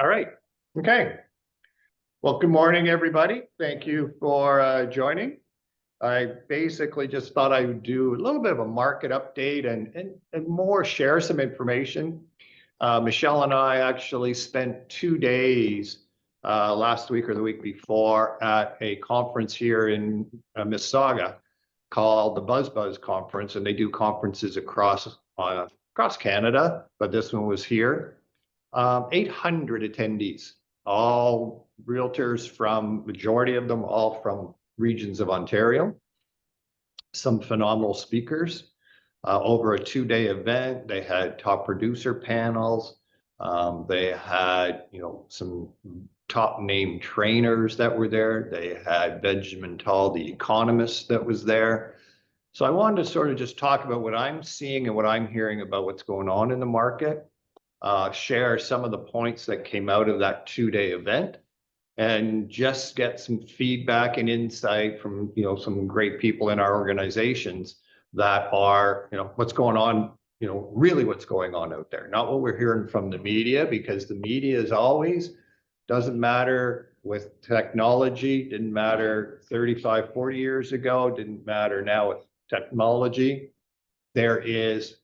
All right. Okay. Well, good morning, everybody. Thank you for joining. I basically just thought I would do a little bit of a market update and more share some information. Michelle and I actually spent 2 days last week or the week before at a conference here in Mississauga called the Buzz Conference, and they do conferences across Canada, but this one was here. 800 attendees, all realtors from, majority of them all from regions of Ontario. Some phenomenal speakers. Over a 2-day event, they had top producer panels. They had, some top name trainers that were there. They had Benjamin Tal, the economist, that was there. So I wanted to sort of just talk about what I'm seeing and what I'm hearing about what's going on in the market. Share some of the points that came out of that 2-day event, and just get some feedback and insight from some great people in our organizations that are what's going on, really what's going on out there, not what we're hearing from the media, because the media is always, doesn't matter with technology, didn't matter 35, 40 years ago, didn't matter now with technology. There is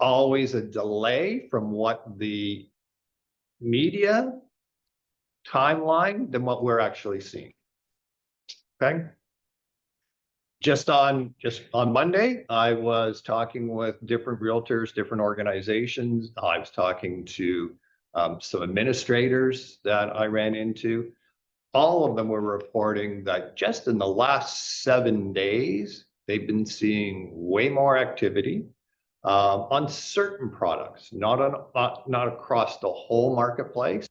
always a delay from what the media timeline than what we're actually seeing. Okay. Just on Monday, I was talking with different realtors, different organizations. I was talking to some administrators that I ran into. All of them were reporting that just in the last 7 days, they've been seeing way more activity on certain products, not across the whole marketplace.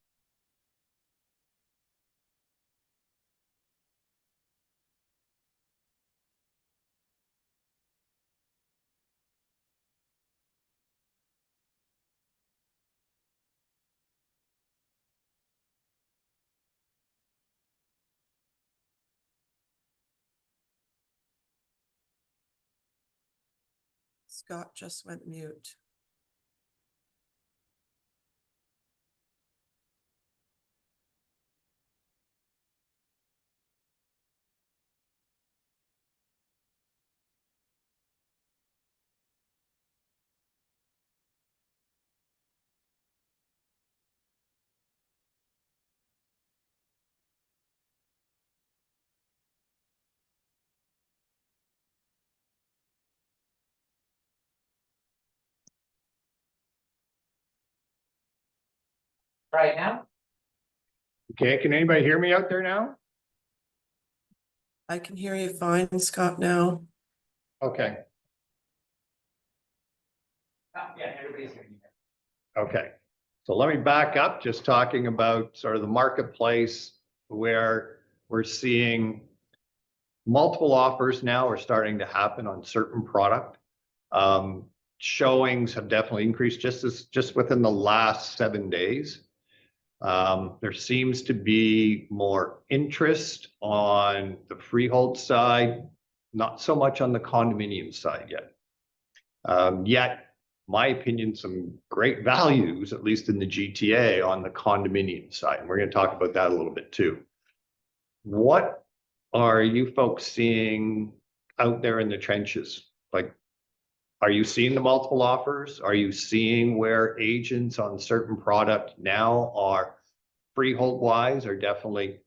Scott just went mute. Right now? Okay, can anybody hear me out there now? I can hear you fine, Scott, now. Okay. Yeah, everybody's hearing you. Okay, so let me back up, just talking about sort of the marketplace where we're seeing multiple offers now are starting to happen on certain product. Showings have definitely increased just within the last 7 days. There seems to be more interest on the freehold side, not so much on the condominium side yet. Yet, my opinion, some great values, at least in the GTA, on the condominium side. And we're going to talk about that a little bit too. What are you folks seeing out there in the trenches? Like, are you seeing the multiple offers? Are you seeing where agents on certain product now are freehold wise are definitely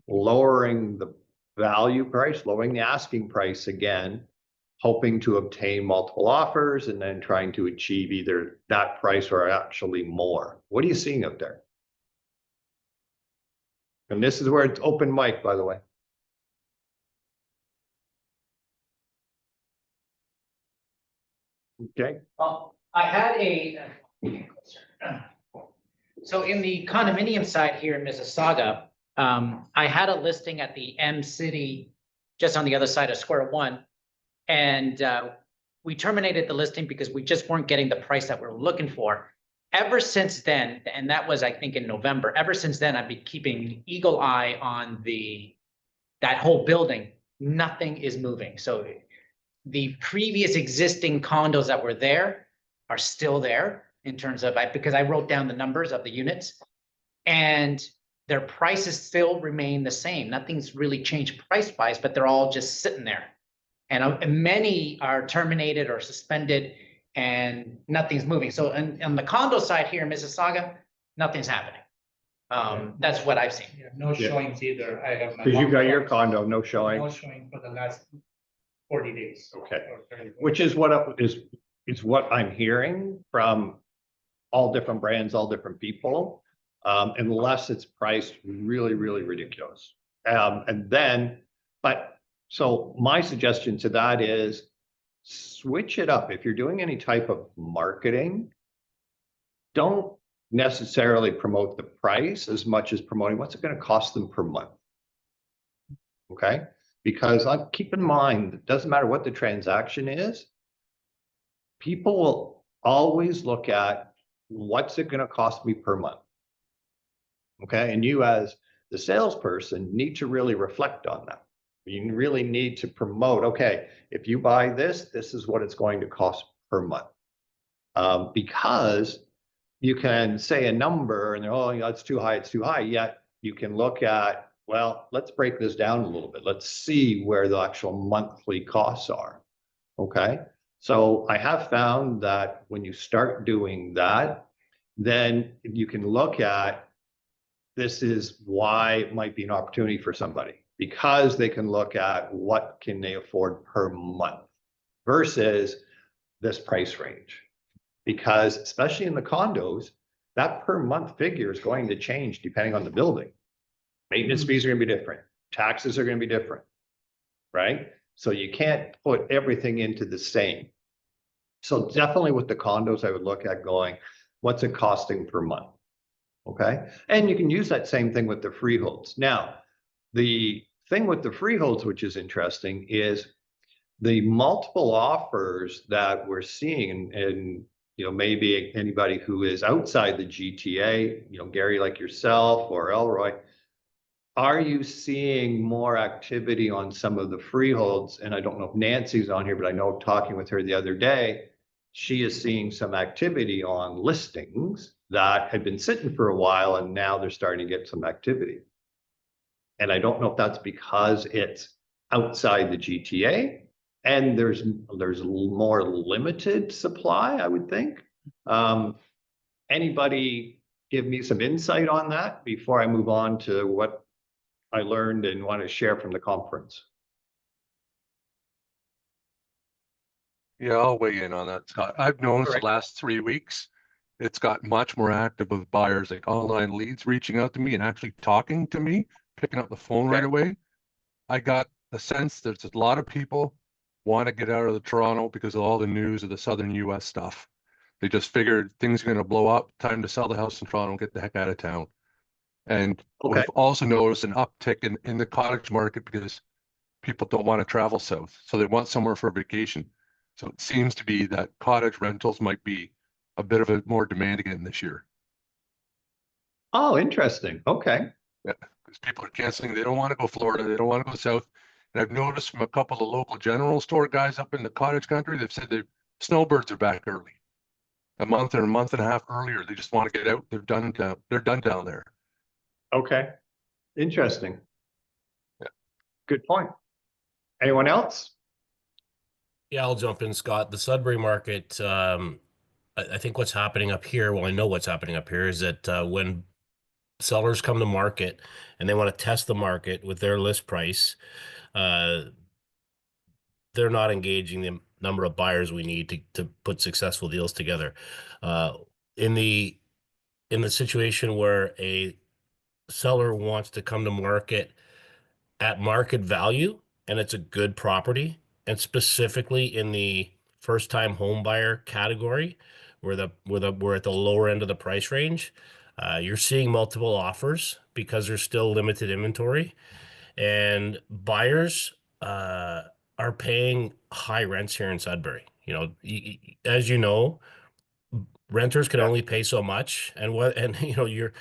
lowering the value price, lowering the asking price again, hoping to obtain multiple offers and then trying to achieve either that price or actually more? What are you seeing out there? And this is where it's open mic, by the way. Okay. Well, I had so in the condominium side here in Mississauga, I had a listing at the M City, just on the other side of Square One. And we terminated the listing because we just weren't getting the price that we were looking for. Ever since then, and that was, I think, in November, ever since then, I've been keeping an eagle eye on that whole building. Nothing is moving. So the previous existing condos that were there are still there in terms of, because I wrote down the numbers of the units. and their prices still remain the same. Nothing's really changed price-wise, but they're all just sitting there. And many are terminated or suspended, and nothing's moving. So on the condo side here in Mississauga, nothing's happening. That's what I've seen. Yeah, no showings either. I have. Because you got your condo, no showing. No showing for the last 40 days. Okay. or 30 days. Which is what I'm hearing from all different brands, all different people, unless it's priced really, really ridiculous. So my suggestion to that is switch it up. If you're doing any type of marketing, don't necessarily promote the price as much as promoting what's it going to cost them per month. Okay, because keep in mind, it doesn't matter what the transaction is, people will always look at what's it going to cost me per month. Okay, and you as the salesperson need to really reflect on that. You really need to promote, okay, if you buy this, this is what it's going to cost per month. Because you can say a number and oh, it's too high, it's too high. Yet you can look at, well, let's break this down a little bit. Let's see where the actual monthly costs are. Okay. So I have found that when you start doing that, then you can look at, this is why it might be an opportunity for somebody, because they can look at what can they afford per month versus this price range. Because especially in the condos, that per month figure is going to change depending on the building. Maintenance fees are going to be different. Taxes are going to be different, right? So you can't put everything into the same. So definitely with the condos, I would look at going, what's it costing per month? Okay. And you can use that same thing with the freeholds. Now, the thing with the freeholds, which is interesting, is the multiple offers that we're seeing, and maybe anybody who is outside the GTA, Gary, like yourself or Elroy, are you seeing more activity on some of the freeholds? And I don't know if Nancy's on here, but I know talking with her the other day, she is seeing some activity on listings that had been sitting for a while, and now they're starting to get some activity. And I don't know if that's because it's outside the GTA and there's more limited supply, I would think. Anybody give me some insight on that before I move on to what I learned and want to share from the conference? Yeah, I'll weigh in on that, Scott. I've noticed the last 3 weeks, it's got much more active with buyers, like online leads reaching out to me and actually talking to me, picking up the phone right away. I got the sense there's a lot of people want to get out of the Toronto because of all the news of the southern US stuff. They just figured things are going to blow up, time to sell the house in Toronto and get the heck out of town. And we've also noticed an uptick in the cottage market because people don't want to travel south, so they want somewhere for a vacation. So it seems to be that cottage rentals might be a bit of a more demand again this year. Oh, interesting. Okay. Yeah, because people are canceling. They don't want to go Florida. They don't want to go south. And I've noticed from a couple of local general store guys up in the cottage country, they've said the snowbirds are back early, a month and a half earlier. They just want to get out. They're done down there. Okay. Interesting. Yeah. Good point. Anyone else? Yeah, I'll jump in, Scott. The Sudbury market, I think what's happening up here, well, I know what's happening up here is that when sellers come to market and they want to test the market with their list price, they're not engaging the number of buyers we need to put successful deals together. In the situation where a seller wants to come to market at market value and it's a good property, and specifically in the first-time home buyer category, where we're at the lower end of the price range, you're seeing multiple offers because there's still limited inventory, and buyers are paying high rents here in Sudbury. As you know, renters can only pay so much, and you're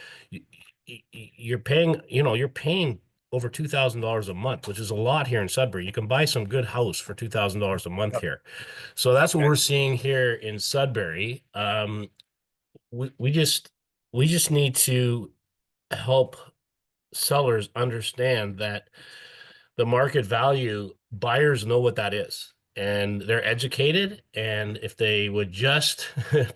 paying over $2,000 a month, which is a lot here in Sudbury. You can buy some good house for $2,000 a month here. So that's what we're seeing here in Sudbury. We just need to help sellers understand that the market value, buyers know what that is, and they're educated. And if they would just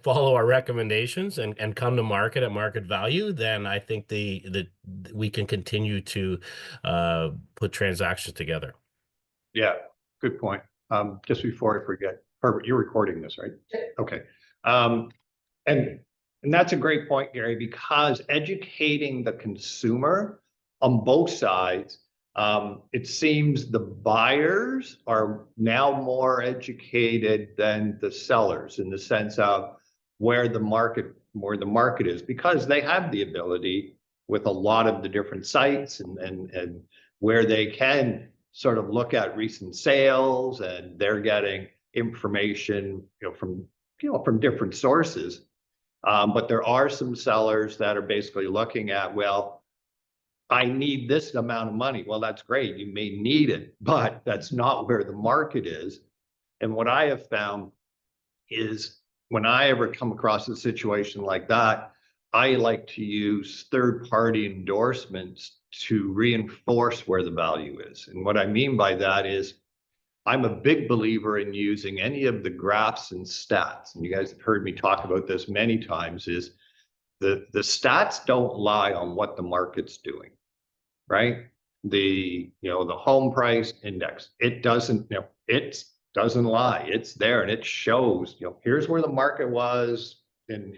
follow our recommendations and come to market at market value, then I think we can continue to put transactions together. Yeah, good point. Just before I forget, Herbert, you're recording this, right? Okay. Um, and that's a great point, Gary, because educating the consumer on both sides, it seems the buyers are now more educated than the sellers in the sense of where the market is, because they have the ability with a lot of the different sites and where they can sort of look at recent sales, and they're getting information, from different sources. But there are some sellers that are basically looking at, well, I need this amount of money. Well, that's great. You may need it, but that's not where the market is. And what I have found is when I ever come across a situation like that, I like to use third-party endorsements to reinforce where the value is. And what I mean by that is I'm a big believer in using any of the graphs and stats. And you guys have heard me talk about this many times, is the stats don't lie on what the market's doing, right? The home price index, it doesn't, it doesn't lie. It's there and it shows, here's where the market was in,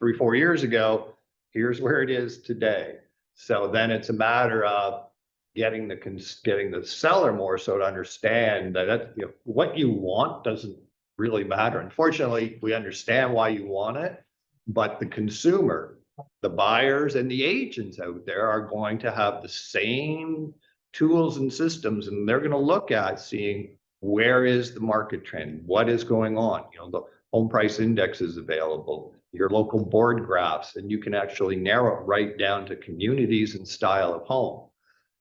3-4 years ago. Here's where it is today. So then it's a matter of getting the seller more so to understand that what you want doesn't really matter. Unfortunately, we understand why you want it, but the consumer, the buyers and the agents out there are going to have the same tools and systems, and they're going to look at seeing where is the market trend, what is going on. The home price index is available, your local board graphs, and you can actually narrow it right down to communities and style of home.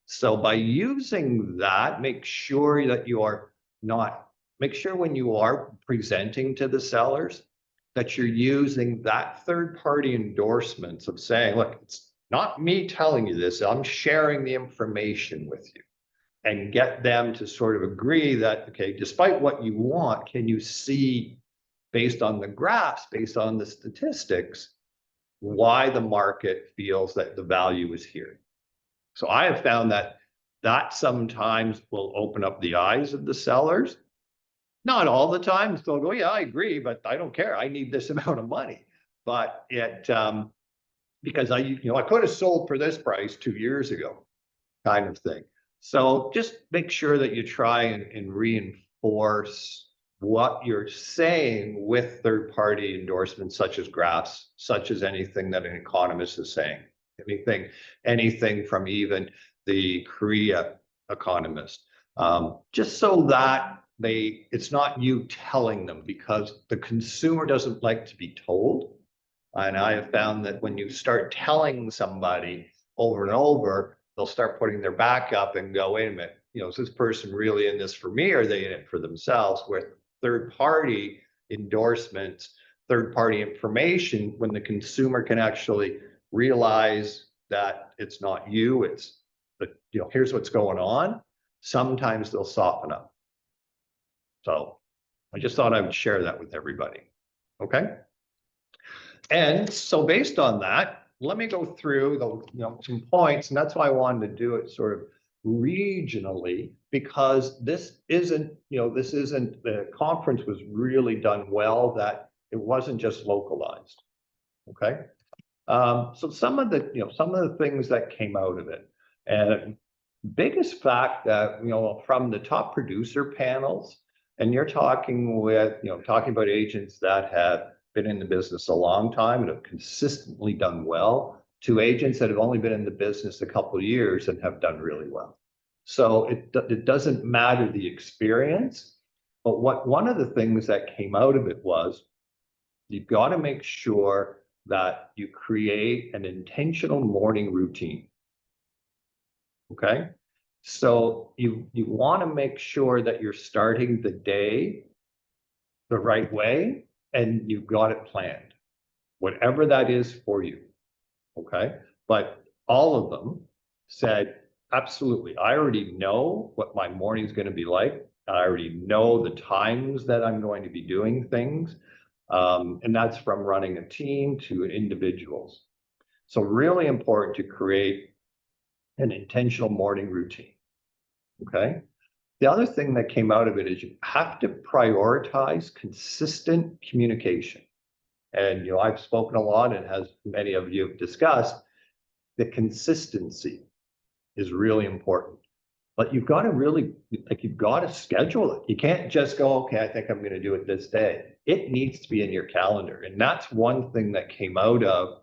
So by using that, make sure when you are presenting to the sellers that you're using that third-party endorsements of saying, look, it's not me telling you this, I'm sharing the information with you, and get them to sort of agree that, okay, despite what you want, can you see based on the graphs, based on the statistics, why the market feels that the value is here. So I have found that sometimes will open up the eyes of the sellers. Not all the time. They'll go, yeah, I agree, but I don't care. I need this amount of money. But because I could have sold for this price 2 years ago, kind of thing. So just make sure that you try and reinforce what you're saying with third-party endorsements, such as graphs, such as anything that an economist is saying, anything from even the Korea economist, just so that it's not you telling them, because the consumer doesn't like to be told. And I have found that when you start telling somebody over and over, they'll start putting their back up and go, wait a minute, is this person really in this for me? Or are they in it for themselves? Where third-party endorsements, third-party information, when the consumer can actually realize that it's not you, it's here's what's going on, sometimes they'll soften up. So I just thought I would share that with everybody. Okay. And so based on that, let me go through some points, and that's why I wanted to do it sort of regionally, because the conference was really done well, that it wasn't just localized. Okay. So some of the things that came out of it, and biggest fact that, from the top producer panels, and you're talking about agents that have been in the business a long time and have consistently done well, to agents that have only been in the business a couple of years and have done really well. So it doesn't matter the experience, but one of the things that came out of it was, you've got to make sure that you create an intentional morning routine. Okay. So you want to make sure that you're starting the day the right way, and you've got it planned, whatever that is for you. Okay. But all of them said, absolutely, I already know what my morning's going to be like. I already know the times that I'm going to be doing things. And that's from running a team to individuals. So really important to create an intentional morning routine. Okay. The other thing that came out of it is you have to prioritize consistent communication. And, I've spoken a lot, and as many of you have discussed, the consistency is really important. But you've got to really, you've got to schedule it. You can't just go, okay, I think I'm going to do it this day. It needs to be in your calendar. And that's one thing that came out of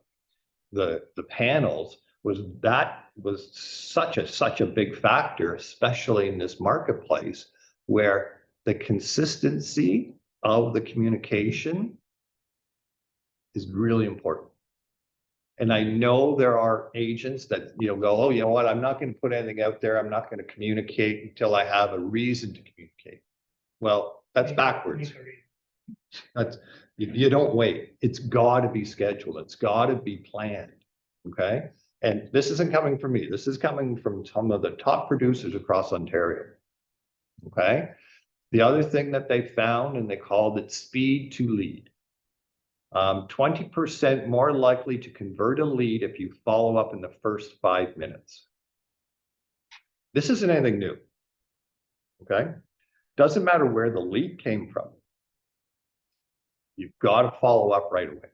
the panels, was that was such a big factor, especially in this marketplace, where the consistency of the communication is really important. And I know there are agents that, go, oh, you know what, I'm not going to put anything out there. I'm not going to communicate until I have a reason to communicate. Well, that's backwards. That's, you don't wait. It's got to be scheduled. It's got to be planned. Okay. And this isn't coming from me. This is coming from some of the top producers across Ontario. Okay. The other thing that they found, and they called it speed to lead. 20% more likely to convert a lead if you follow up in the first 5 minutes. This isn't anything new. Okay. Doesn't matter where the lead came from. You've got to follow up right away.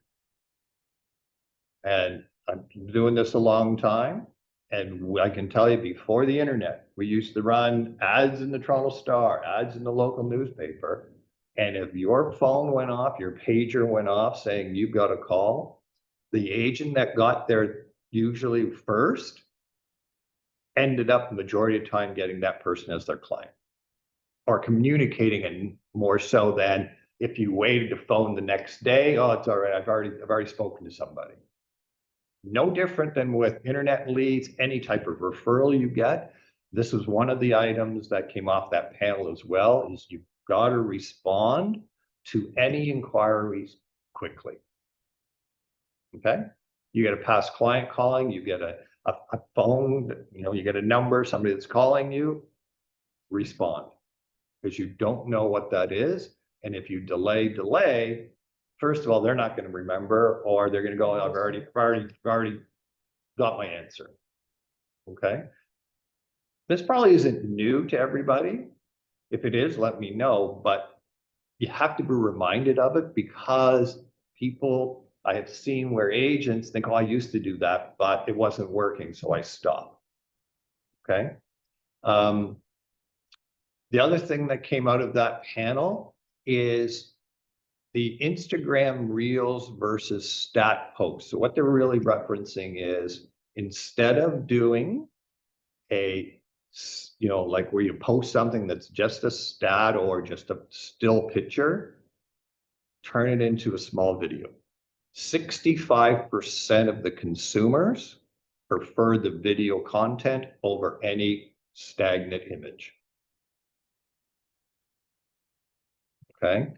And I'm doing this a long time. And I can tell you, before the internet, we used to run ads in the Toronto Star, ads in the local newspaper. And if your phone went off, your pager went off saying you've got a call, the agent that got there usually first ended up the majority of time getting that person as their client, or communicating, and more so than if you waited to phone the next day. Oh, it's all right. I've already spoken to somebody. No different than with internet leads, any type of referral you get. This is one of the items that came off that panel as well, is you've got to respond to any inquiries quickly. Okay. You get a past client calling, you get a phone, you get a number, somebody that's calling you, respond, because you don't know what that is. And if you delay, first of all, they're not going to remember, or they're going to go, I've already got my answer. Okay. This probably isn't new to everybody. If it is, let me know, but you have to be reminded of it, because people, I have seen where agents think, oh, I used to do that, but it wasn't working, so I stopped. Okay. The other thing that came out of that panel is the Instagram Reels versus stat posts. So what they're really referencing is, instead of doing a, like where you post something that's just a stat or just a still picture, turn it into a small video. 65% of the consumers prefer the video content over any stagnant image. Okay.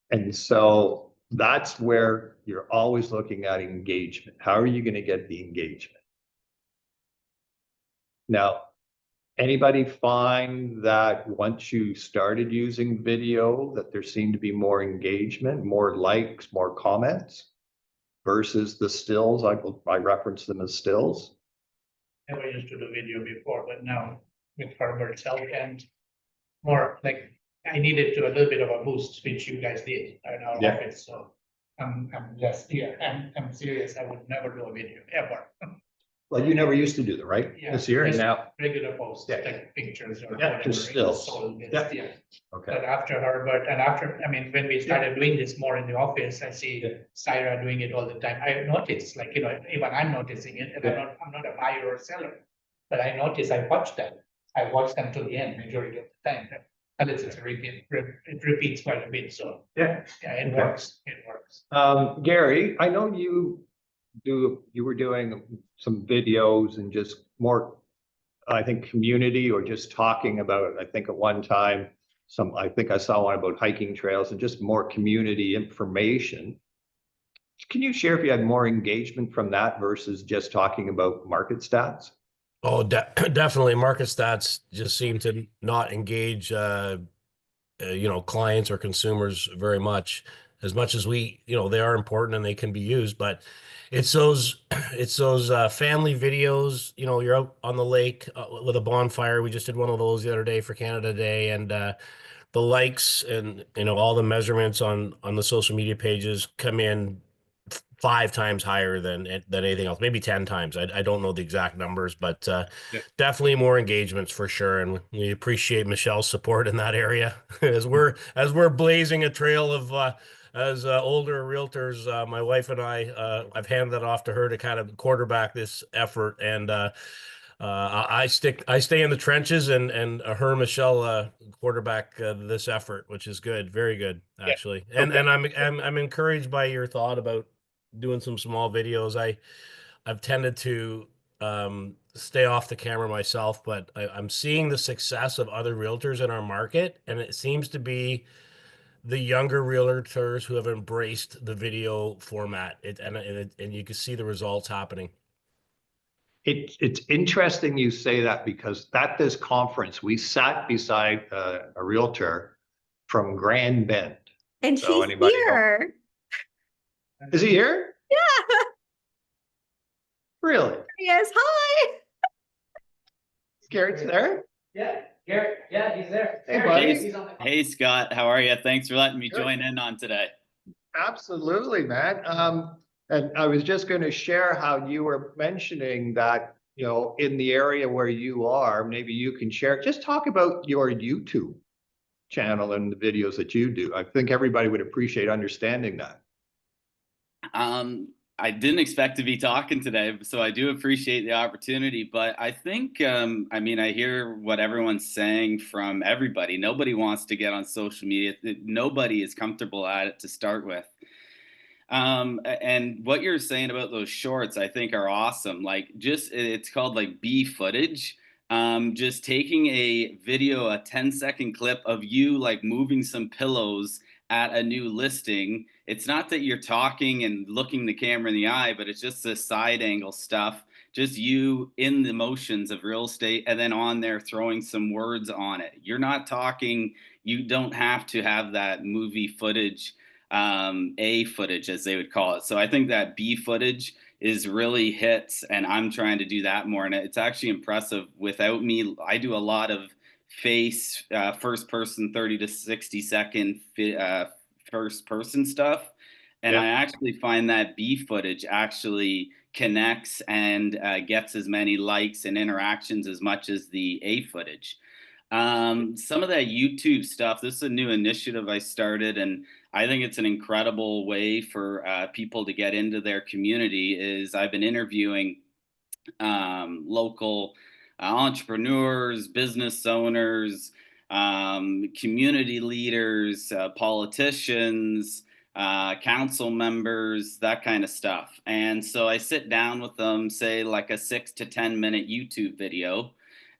And so that's where you're always looking at engagement. How are you going to get the engagement? Now, anybody find that once you started using video, that there seemed to be more engagement, more likes, more comments versus the stills? I reference them as stills. Never used to do video before, but now with Herbert's help and more like, I needed to a little bit of a boost, which you guys did in our office. So I'm just, I'm serious. I would never do a video ever. Well, you never used to do that, right? Yeah, This year, and just now. regular posts, Yeah. like pictures or Yeah, whatever. just stills. sold bits, Yeah. yeah. Okay. But after Herbert and after, I mean, when we started doing this more in the office, I see Yeah. Syra doing it all the time. I noticed, like, even I'm noticing it, and I'm not a buyer or seller, but I notice, I watch them. I watch them to the end majority of the time. And it's a repeat, it repeats quite a bit. So Yeah. it Okay. works. It works. Gary, I know you were doing some videos and just more, I think, community, or just talking about, I think at one time, I think I saw one about hiking trails and just more community information. Can you share if you had more engagement from that versus just talking about market stats? Oh, definitely. Market stats just seem to not engage, clients or consumers very much. As much as they are important and they can be used, but it's those, it's those family videos. You're out on the lake with a bonfire. We just did one of those the other day for Canada Day, and the likes and all the measurements on the social media pages come in 5 times higher than anything else, maybe 10 times. I don't know the exact numbers, but Yeah. definitely more engagements for sure. And we appreciate Michelle's support in that area as we're blazing a trail of as older realtors. My wife and I've handed that off to her to kind of quarterback this effort, and I stay in the trenches, and her Michelle quarterback this effort, which is good, very good actually. And Okay. I'm encouraged by your thought about doing some small videos. I've tended to stay off the camera myself, but I'm seeing the success of other realtors in our market, and it seems to be the younger realtors who have embraced the video format. And you can see the results happening. It's interesting you say that because at this conference, we sat beside a realtor from Grand Bend. And So he's anybody know? here. Is he here? Yeah, Really? he is. Hi. Garrett's there? Yeah, Garrett, yeah, he's there. Hey, buddy. He's on the. Hey Scott, how are you? Thanks for letting me Good. join in on today. Absolutely, man. And I was just going to share how you were mentioning that, in the area where you are, maybe you can share, just talk about your YouTube channel and the videos that you do. I think everybody would appreciate understanding that. I didn't expect to be talking today, so I do appreciate the opportunity. But I think, I hear what everyone's saying from everybody. Nobody wants to get on social media. Nobody is comfortable at it to start with. And what you're saying about those shorts, I think are awesome. Like it's called like B footage. Just taking a video, a 10-second clip of you like moving some pillows at a new listing. It's not that you're talking and looking the camera in the eye, but it's just the side angle stuff. Just you in the motions of real estate and then on there throwing some words on it. You're not talking, you don't have to have that movie footage, A footage as they would call it. So I think that B footage is really hits, and I'm trying to do that more. And it's actually impressive. Without me, I do a lot of face first person 30 to 60 second first person stuff. And Yeah. I actually find that B footage actually connects and gets as many likes and interactions as much as the A footage. Some of that YouTube stuff, this is a new initiative I started, and I think it's an incredible way for people to get into their community. Is I've been interviewing local entrepreneurs, business owners, community leaders, politicians, council members, that kind of stuff. And so I sit down with them, say like a 6 to 10 minute YouTube video.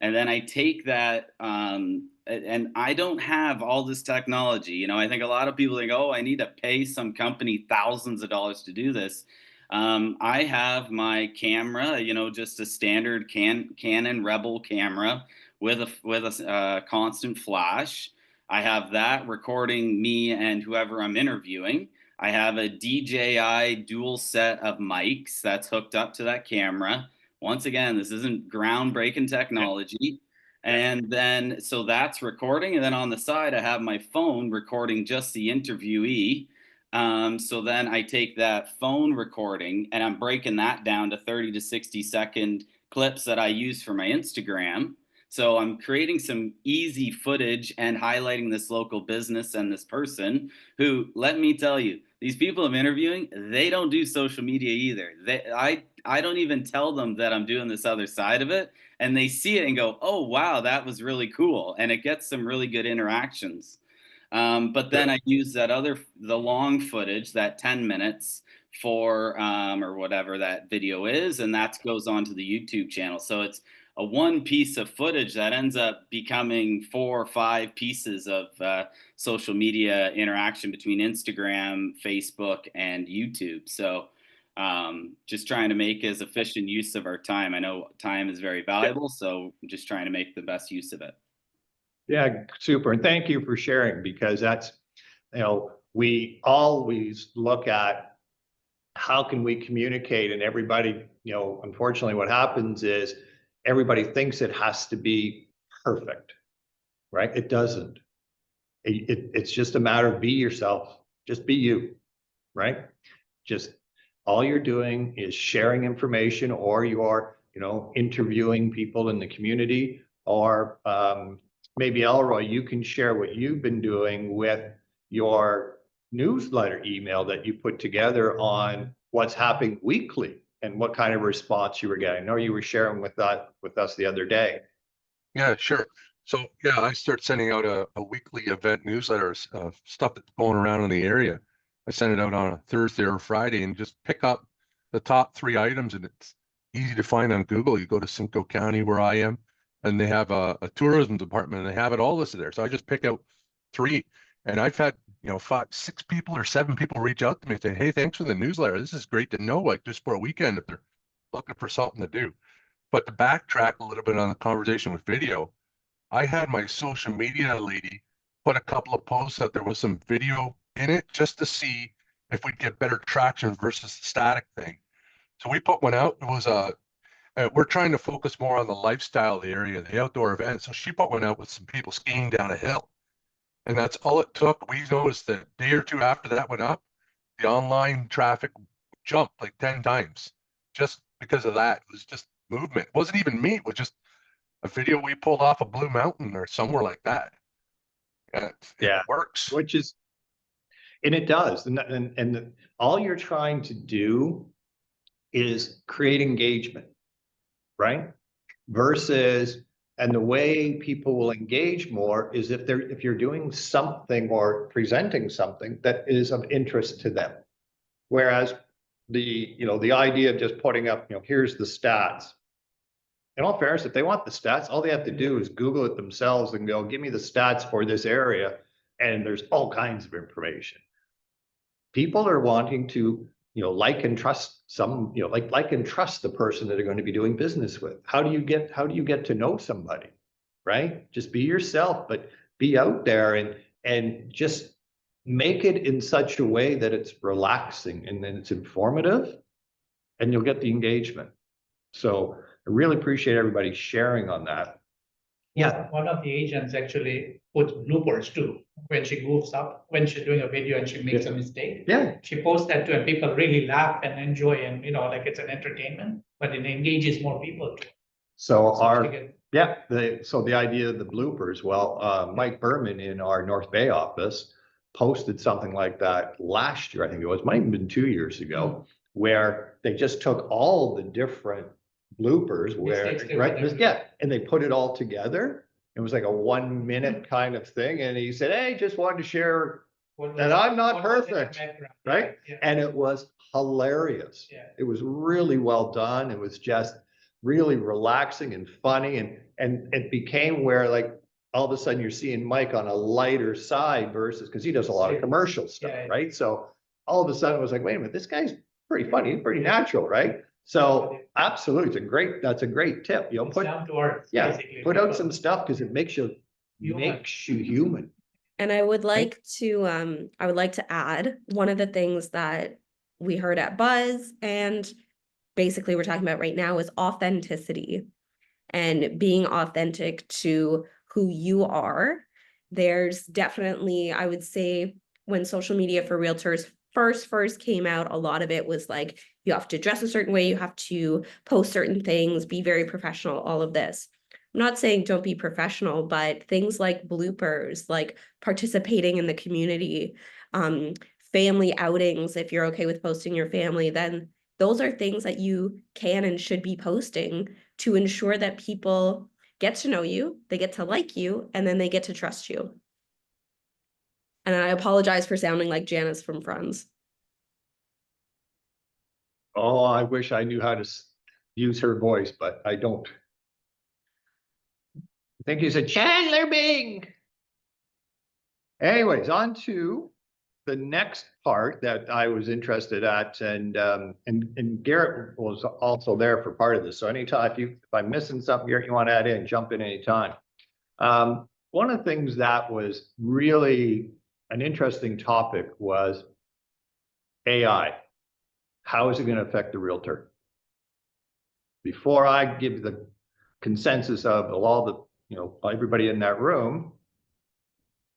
And then I take that, and I don't have all this technology. I think a lot of people think, oh, I need to pay some company thousands of dollars to do this. I have my camera, just a standard Canon Rebel camera with a constant flash. I have that recording me and whoever I'm interviewing. I have a DJI dual set of mics that's hooked up to that camera. Once again, this isn't groundbreaking technology. And then, so that's recording. And then on the side, I have my phone recording just the interviewee. So then I take that phone recording and I'm breaking that down to 30 to 60 second clips that I use for my Instagram. So I'm creating some easy footage and highlighting this local business and this person who, let me tell you, these people I'm interviewing, they don't do social media either. I don't even tell them that I'm doing this other side of it. And they see it and go, oh, wow, that was really cool. And it gets some really good interactions. But then I use the long footage, that 10 minutes for, or whatever that video is, and that goes onto the YouTube channel. So it's a one piece of footage that ends up becoming 4 or 5 pieces of social media interaction between Instagram, Facebook, and YouTube. So just trying to make as efficient use of our time. I know time is very valuable, so just trying to make the best use of it. Yeah, super. And thank you for sharing, because that's, we always look at how can we communicate, and everybody, unfortunately what happens is everybody thinks it has to be perfect, right? It doesn't. It's just a matter of be yourself, just be you, right? Just all you're doing is sharing information, or you're, interviewing people in the community, or maybe Elroy, you can share what you've been doing with your newsletter email that you put together on what's happening weekly and what kind of response you were getting. I know you were sharing with us the other day. Yeah, sure. So yeah, I start sending out a weekly event newsletter, stuff that's going around in the area. I send it out on a Thursday or Friday and just pick up the top 3 items, and it's easy to find on Google. You go to Simcoe County where I am, and they have a tourism department, and they have it all listed there. So I just pick out 3, and I've had 5, 6 people or 7 people reach out to me and say, "Hey, thanks for the newsletter. This is great to know, like just for a weekend if they're looking for something to do." But to backtrack a little bit on the conversation with video, I had my social media lady put a couple of posts that there was some video in it just to see if we'd get better traction versus the static thing. So we put one out. It was we're trying to focus more on the lifestyle of the area, the outdoor events. So she put one out with some people skiing down a hill. And that's all it took. We noticed that a day or 2 after that went up, the online traffic jumped like 10 times just because of that. It was just movement. It wasn't even me. It was just a video we pulled off of Blue Mountain or somewhere like that. And it works. Which is, and it does. And all you're trying to do is create engagement, right? Versus, and the way people will engage more is if you're doing something or presenting something that is of interest to them. Whereas the idea of just putting up, here's the stats. In all fairness, if they want the stats, all they have to do is Google it themselves and go, give me the stats for this area. And there's all kinds of information. People are wanting to, like and trust like and trust the person that they're going to be doing business with. How do you get to know somebody, right? Just be yourself, but be out there and just make it in such a way that it's relaxing and then it's informative, and you'll get the engagement. So I really appreciate everybody sharing on that. Yeah, one of the agents actually puts bloopers too. When she goofs up, when she's doing a video and she makes a mistake. Yeah. She posts that too, and people really laugh and enjoy, and like it's an entertainment, but it engages more people. So So the idea of the bloopers, Mike Berman in our North Bay office posted something like that last year, I think it was, might have been 2 years ago, where they just took all the different bloopers and they put it all together. It was like a 1 minute kind of thing, and he said, "Hey, just wanted to share that I'm not perfect," right? Yeah. And it was hilarious. Yeah. It was really well done. It was just really relaxing and funny, and it became where, like, all of a sudden you're seeing Mike on a lighter side versus, because he does a lot of commercial stuff, right? So all of a sudden it was like, wait a minute, this guy's pretty funny, pretty natural, right? So absolutely, that's a great tip. It's down to earth, basically. Put out some stuff because it makes you human. And I would like to add one of the things that we heard at Buzz and basically we're talking about right now is authenticity and being authentic to who you are. There's definitely, I would say, when social media for realtors first came out, a lot of it was like, you have to dress a certain way, you have to post certain things, be very professional, all of this. I'm not saying don't be professional, but things like bloopers, like participating in the community, family outings, if you're okay with posting your family, then those are things that you can and should be posting to ensure that people get to know you, they get to like you, and then they get to trust you. And I apologize for sounding like Janice from Friends. Oh, I wish I knew how to use her voice, but I don't. think you said Chandler Bing. Anyways, on to the next part that I was interested at, and Garrett was also there for part of this. So anytime if I'm missing something, Garrett, you want to add in, jump in anytime. One of the things that was really an interesting topic was AI. How is it going to affect the realtor? Before I give the consensus of all the, everybody in that room,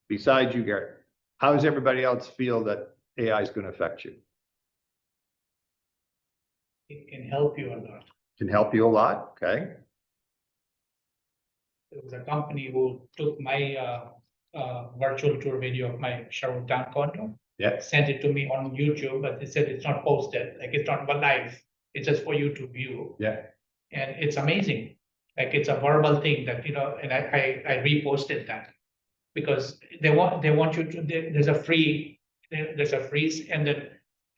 besides you, Garrett, how does everybody else feel that AI is going to affect you? It can help you a lot. Can help you a lot, okay? There was a company who took my virtual tour video of my Sherwood Town condo, Yeah, sent it to me on YouTube, but they said it's not posted, like it's not live. It's just for you to view. yeah, And it's amazing. Like it's a verbal thing that, and I reposted that. Because they want you to, there's a freeze, and then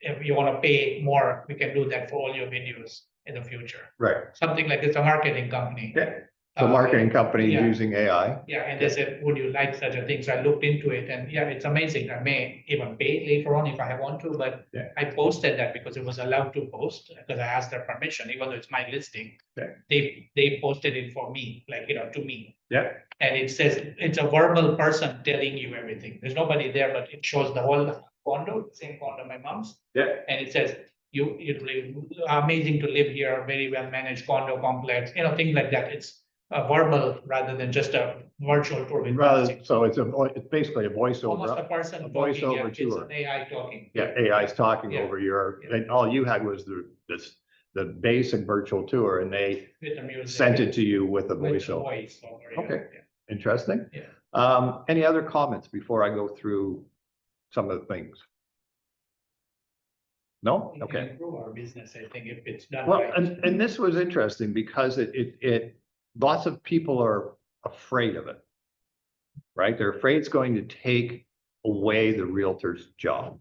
if you want to pay more, we can do that for all your videos in the future. right. Something like it's a marketing company. Yeah. So marketing company yeah. using AI. Yeah, and they said, would you like such a thing? So I looked into it, and yeah, it's amazing. I may even pay later on if I want to, but Yeah. I posted that because it was allowed to post, because I asked their permission, even though it's my listing. Yeah. They posted it for me, like, to me. Yeah. And it says it's a verbal person telling you everything. There's nobody there, but it shows the whole condo, same condo, my mom's. Yeah. And it says, you live, amazing to live here, very well managed condo complex, things like that. It's a verbal rather than just a virtual tour with music. So it's basically a Almost a voiceover. person a talking, voiceover yeah, it's tour. an AI talking. Yeah, AI is talking Yeah. over your, Yeah. and all you had was the basic virtual tour, and they With the music. sent it to you with a With the voiceover. voiceover, yeah, Okay. yeah. Interesting. Yeah. Any other comments before I go through some of the things? No? It can Okay. improve our business, I think, if it's done Well, right. and this was interesting because it lots of people are afraid of it, right? They're afraid it's going to take away the realtor's job.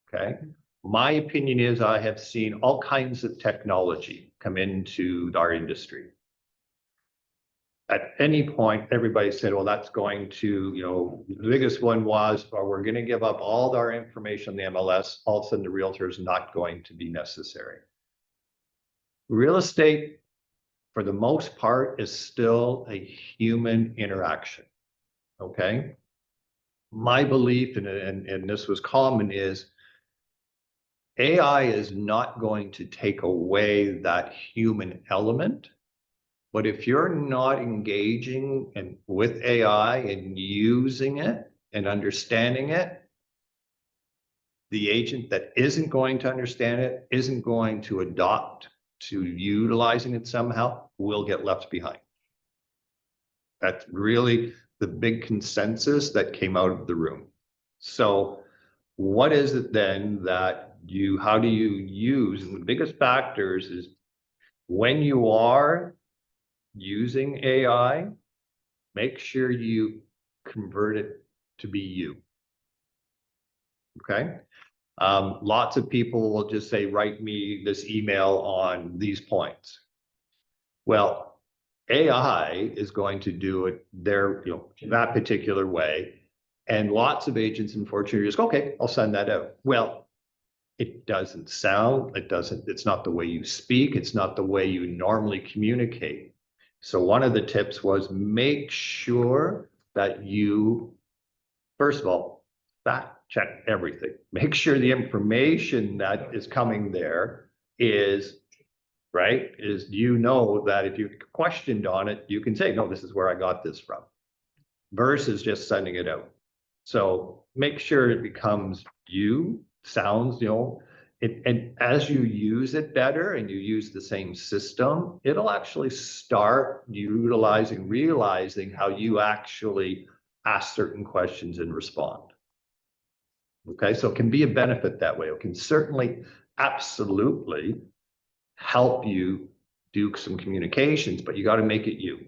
Okay. My opinion is I have seen all kinds of technology come into our industry. At any point, everybody said, well, that's going to, the biggest one was, or we're going to give up all our information on the MLS. All of a sudden, the realtor is not going to be necessary. Real estate, for the most part, is still a human interaction. Okay. My belief, and this was common, is AI is not going to take away that human element. But if you're not engaging with AI and using it and understanding it, the agent that isn't going to understand it, isn't going to adopt to utilizing it somehow, will get left behind. That's really the big consensus that came out of the room. So what is it then that how do you use? And the biggest factors is when you are using AI, make sure you convert it to be you. Okay. Lots of people will just say, write me this email on these points. Well, AI is going to do it that particular way. And lots of agents, unfortunately, just go, okay, I'll send that out. Well, it doesn't sound, it's not the way you speak. It's not the way you normally communicate. So one of the tips was make sure that you, first of all, fact check everything. Make sure the information that is coming there is right, that if you questioned on it, you can say, no, this is where I got this from, versus just sending it out. So make sure it becomes sounds, and as you use it better and you use the same system, it'll actually start realizing how you actually ask certain questions and respond. Okay, so it can be a benefit that way. It can certainly, absolutely help you do some communications, but you got to make it you.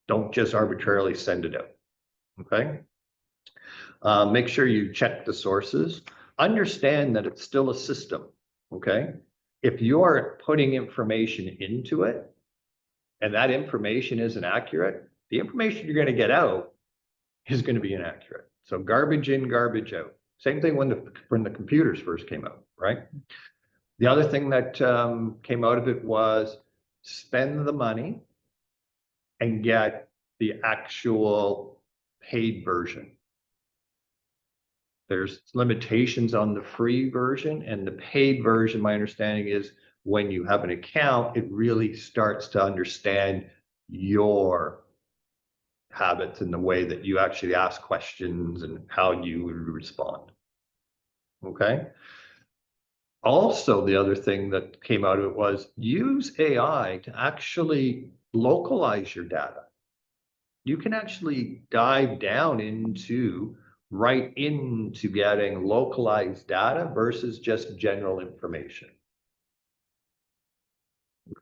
Don't just arbitrarily send it out. Okay. Make sure you check the sources. Understand that it's still a system. Okay. If you're putting information into it and that information isn't accurate, the information you're gonna get out is gonna be inaccurate. So garbage in, garbage out. Same thing when the computers first came out, right? The other thing that came out of it was spend the money and get the actual paid version. There's limitations on the free version, and the paid version, my understanding is when you have an account, it really starts to understand your habits and the way that you actually ask questions and how you would respond. Okay. Also, the other thing that came out of it was use AI to actually localize your data. You can actually dive down into right into getting localized data versus just general information.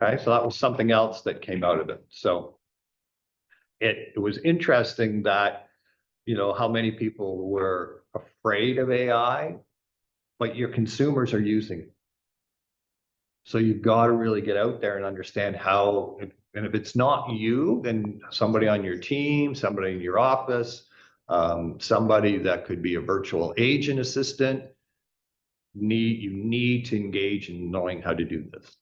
Okay, so that was something else that came out of it. So it was interesting that, you know, how many people were afraid of AI, but your consumers are using it. So you've got to really get out there and understand how, and if it's not you, then somebody on your team, somebody in your office, somebody that could be a virtual agent assistant, you need to engage in knowing how to do this.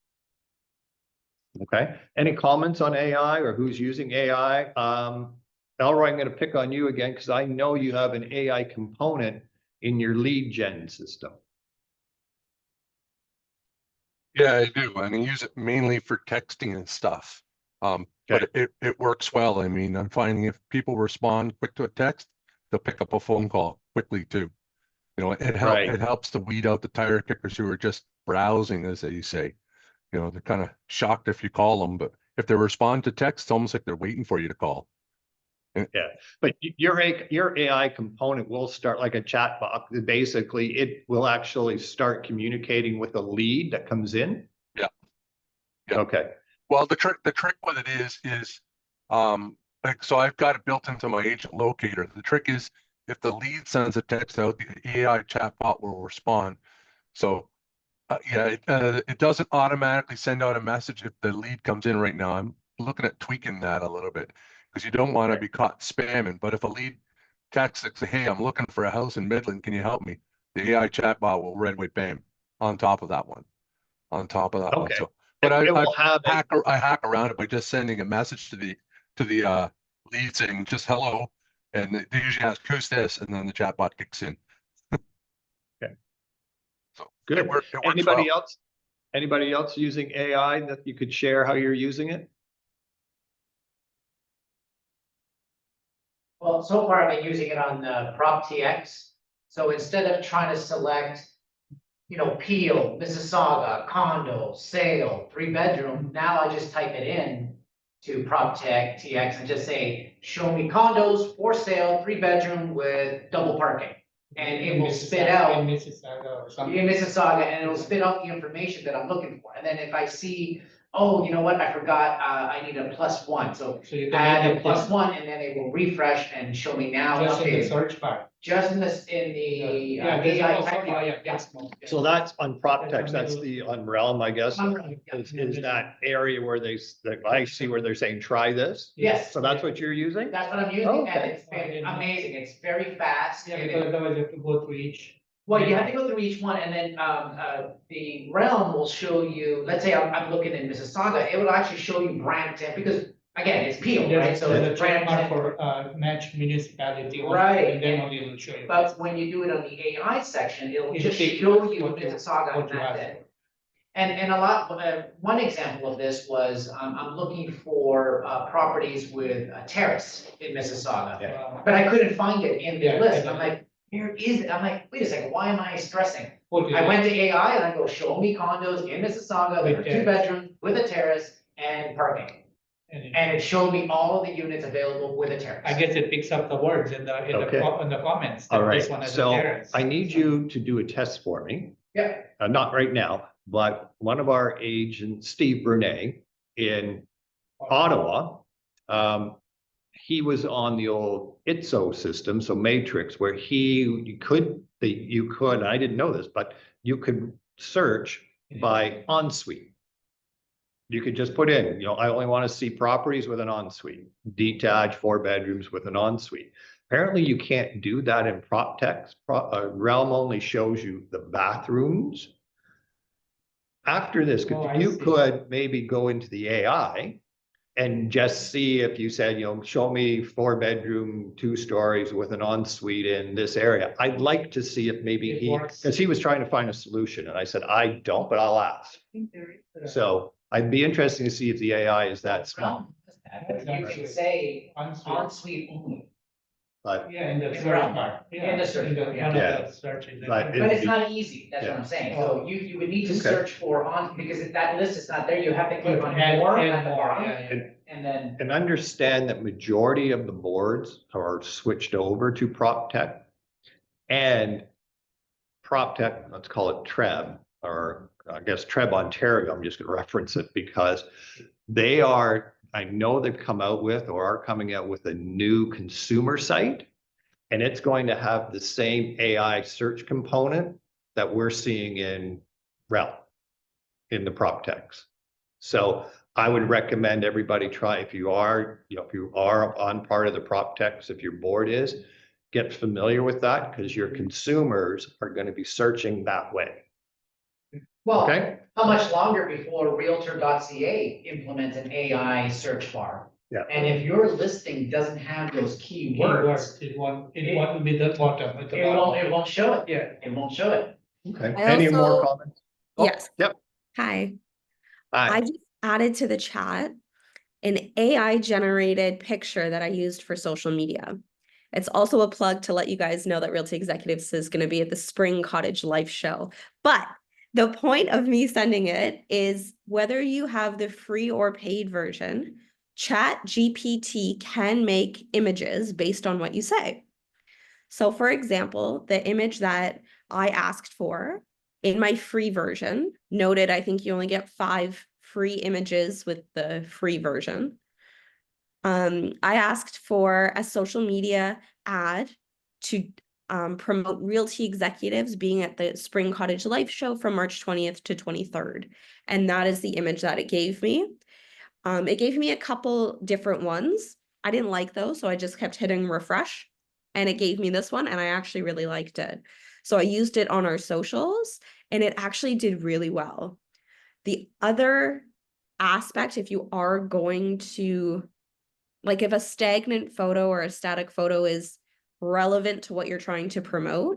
Okay, any comments on AI or who's using AI? Elroy, I'm going to pick on you again because I know you have an AI component in your lead gen system. Yeah, I do. And I use it mainly for texting and stuff. But it works well. I mean, I'm finding if people respond quick to a text, they'll pick up a phone call quickly too. You know, it helps to weed out the tire kickers who are just browsing, as they say. You know, they're kind of shocked if you call them, but if they respond to text, it's almost like they're waiting for you to call. Yeah, but your AI component will start like a chat box. Basically, it will actually start communicating with a lead that comes in. Yeah. Yeah. Okay. Well, the trick with it is, like, so I've got it built into my agent locator. The trick is if the lead sends a text out, the AI chatbot will respond. So, yeah, it doesn't automatically send out a message if the lead comes in right now. I'm looking at tweaking that a little bit because you don't want to be caught spamming. But if a lead texts and say, "Hey, I'm looking for a house in Midland, can you help me?" The AI chatbot will right away, bam, on top of that one, on top of that one. Okay. So, but It will I hack around it by just sending a message to the lead saying just hello, and they usually ask who's this, and then the chatbot kicks in. Okay. So Good. It works Anybody well. else? Anybody else using AI that you could share how you're using it? Well, so far I've been using it on PropTX. So instead of trying to select, you know, Peel, Mississauga, condo, sale, 3-bedroom, now I just type it in to PropTX and just say, show me condos for sale, 3-bedroom with double parking. And it will spit out In Mississauga or something. in Mississauga, and it'll spit out the information that I'm looking for. And then if I see, oh, you know what, I forgot, I need a +1, so So you can add make a it +1, and then it will refresh and show me now. just in the updated. search bar. Just in the Yeah, there's AI also, typing. yeah, yes. So that's on PropTech. That's the on Realm, I guess. Yeah. Is that area where that I see where they're saying try this? Yes. So that's what you're using? That's what I'm using, Oh, and okay. it's been amazing, it's very fast. Yeah, and because otherwise you have to go through each. Well, you have to go through each one, and then, the realm will show you, let's say I'm looking in Mississauga, it will actually show you Brampton, because, again, it's Peel, right? So There's a it's check mark Brampton. for match municipality. one, Right, And then only it'll show you. But when you do it on the AI section, it'll It'll just take show you what you- Mississauga on what you that asked day. for. And a lot, one example of this was, I'm looking for, properties with a terrace in Mississauga. But I couldn't find it in the Yeah, list, yeah. I'm like, where is it? I'm like, wait a second, why am I stressing? Okay. I went to AI and I go, show me condos in Mississauga that are With terrace. 2-bedroom with a terrace and parking. And it showed me all of the units available with a terrace. I guess it picks up the words in the, Okay. in the comments. All that right, this one has a so terrace. I need you to do a test for me. Yeah. Not right now, but one of our agents, Steve Bernay in Ottawa, he was on the old ITSO system, so Matrix, where you could, I didn't know this, but you could search by ensuite. You could just put in, you know, I only want to see properties with an ensuite, detached 4 bedrooms with an ensuite. Apparently you can't do that in prop text. Realm only shows you the bathrooms. After this, Oh, I you see. could maybe go into the AI and just see if you said, you know, show me 4 bedroom, 2 stories with an ensuite in this area. I'd like to see if maybe It he, works. because he was trying to find a solution and I said, I don't, but I'll ask. So I'd be interested to see if the AI is that smart. You could say Ensuite. ensuite only, But Yeah, in the In search Realm. bar. In the search bar, yeah. One of Yeah. the searches. But but it's not easy, that's what Yeah. I'm saying. So you would need to Okay. search for on, because if that list is not there, you have to click on Add more more, at the bottom. yeah. And then, and understand that majority of the boards are switched over to prop tech. And prop tech, let's call it TREB, or I guess TREB Ontario, I'm just gonna reference it because they are, I know they've come out with or are coming out with a new consumer site. And it's going to have the same AI search component that we're seeing in Realm, in the prop techs. So I would recommend everybody try, if you are, you know, if you are on part of the prop techs, if your board is, get familiar with that because your consumers are going to be searching that way. well, Okay? how much longer before Realtor.ca implements an AI search bar? Yeah. And if your listing doesn't have those keywords, It won't be the bottom, at the it bottom. won't show it. Yeah. It won't show it. Okay. I Any more also- comments? Oh, Yes. Yep. Hi. Hi. I just added to the chat an AI generated picture that I used for social media. It's also a plug to let you guys know that Realty Executives is going to be at the Spring Cottage Life Show. But the point of me sending it is whether you have the free or paid version, ChatGPT can make images based on what you say. So for example, the image that I asked for in my free version, noted I think you only get 5 free images with the free version. I asked for a social media ad to promote Realty Executives being at the Spring Cottage Life Show from March 20th to 23rd. And that is the image that it gave me. It gave me a couple different ones. I didn't like those, so I just kept hitting refresh. And it gave me this one, and I actually really liked it. So I used it on our socials, and it actually did really well. The other aspect, if you are going to, like if a stagnant photo or a static photo is relevant to what you're trying to promote,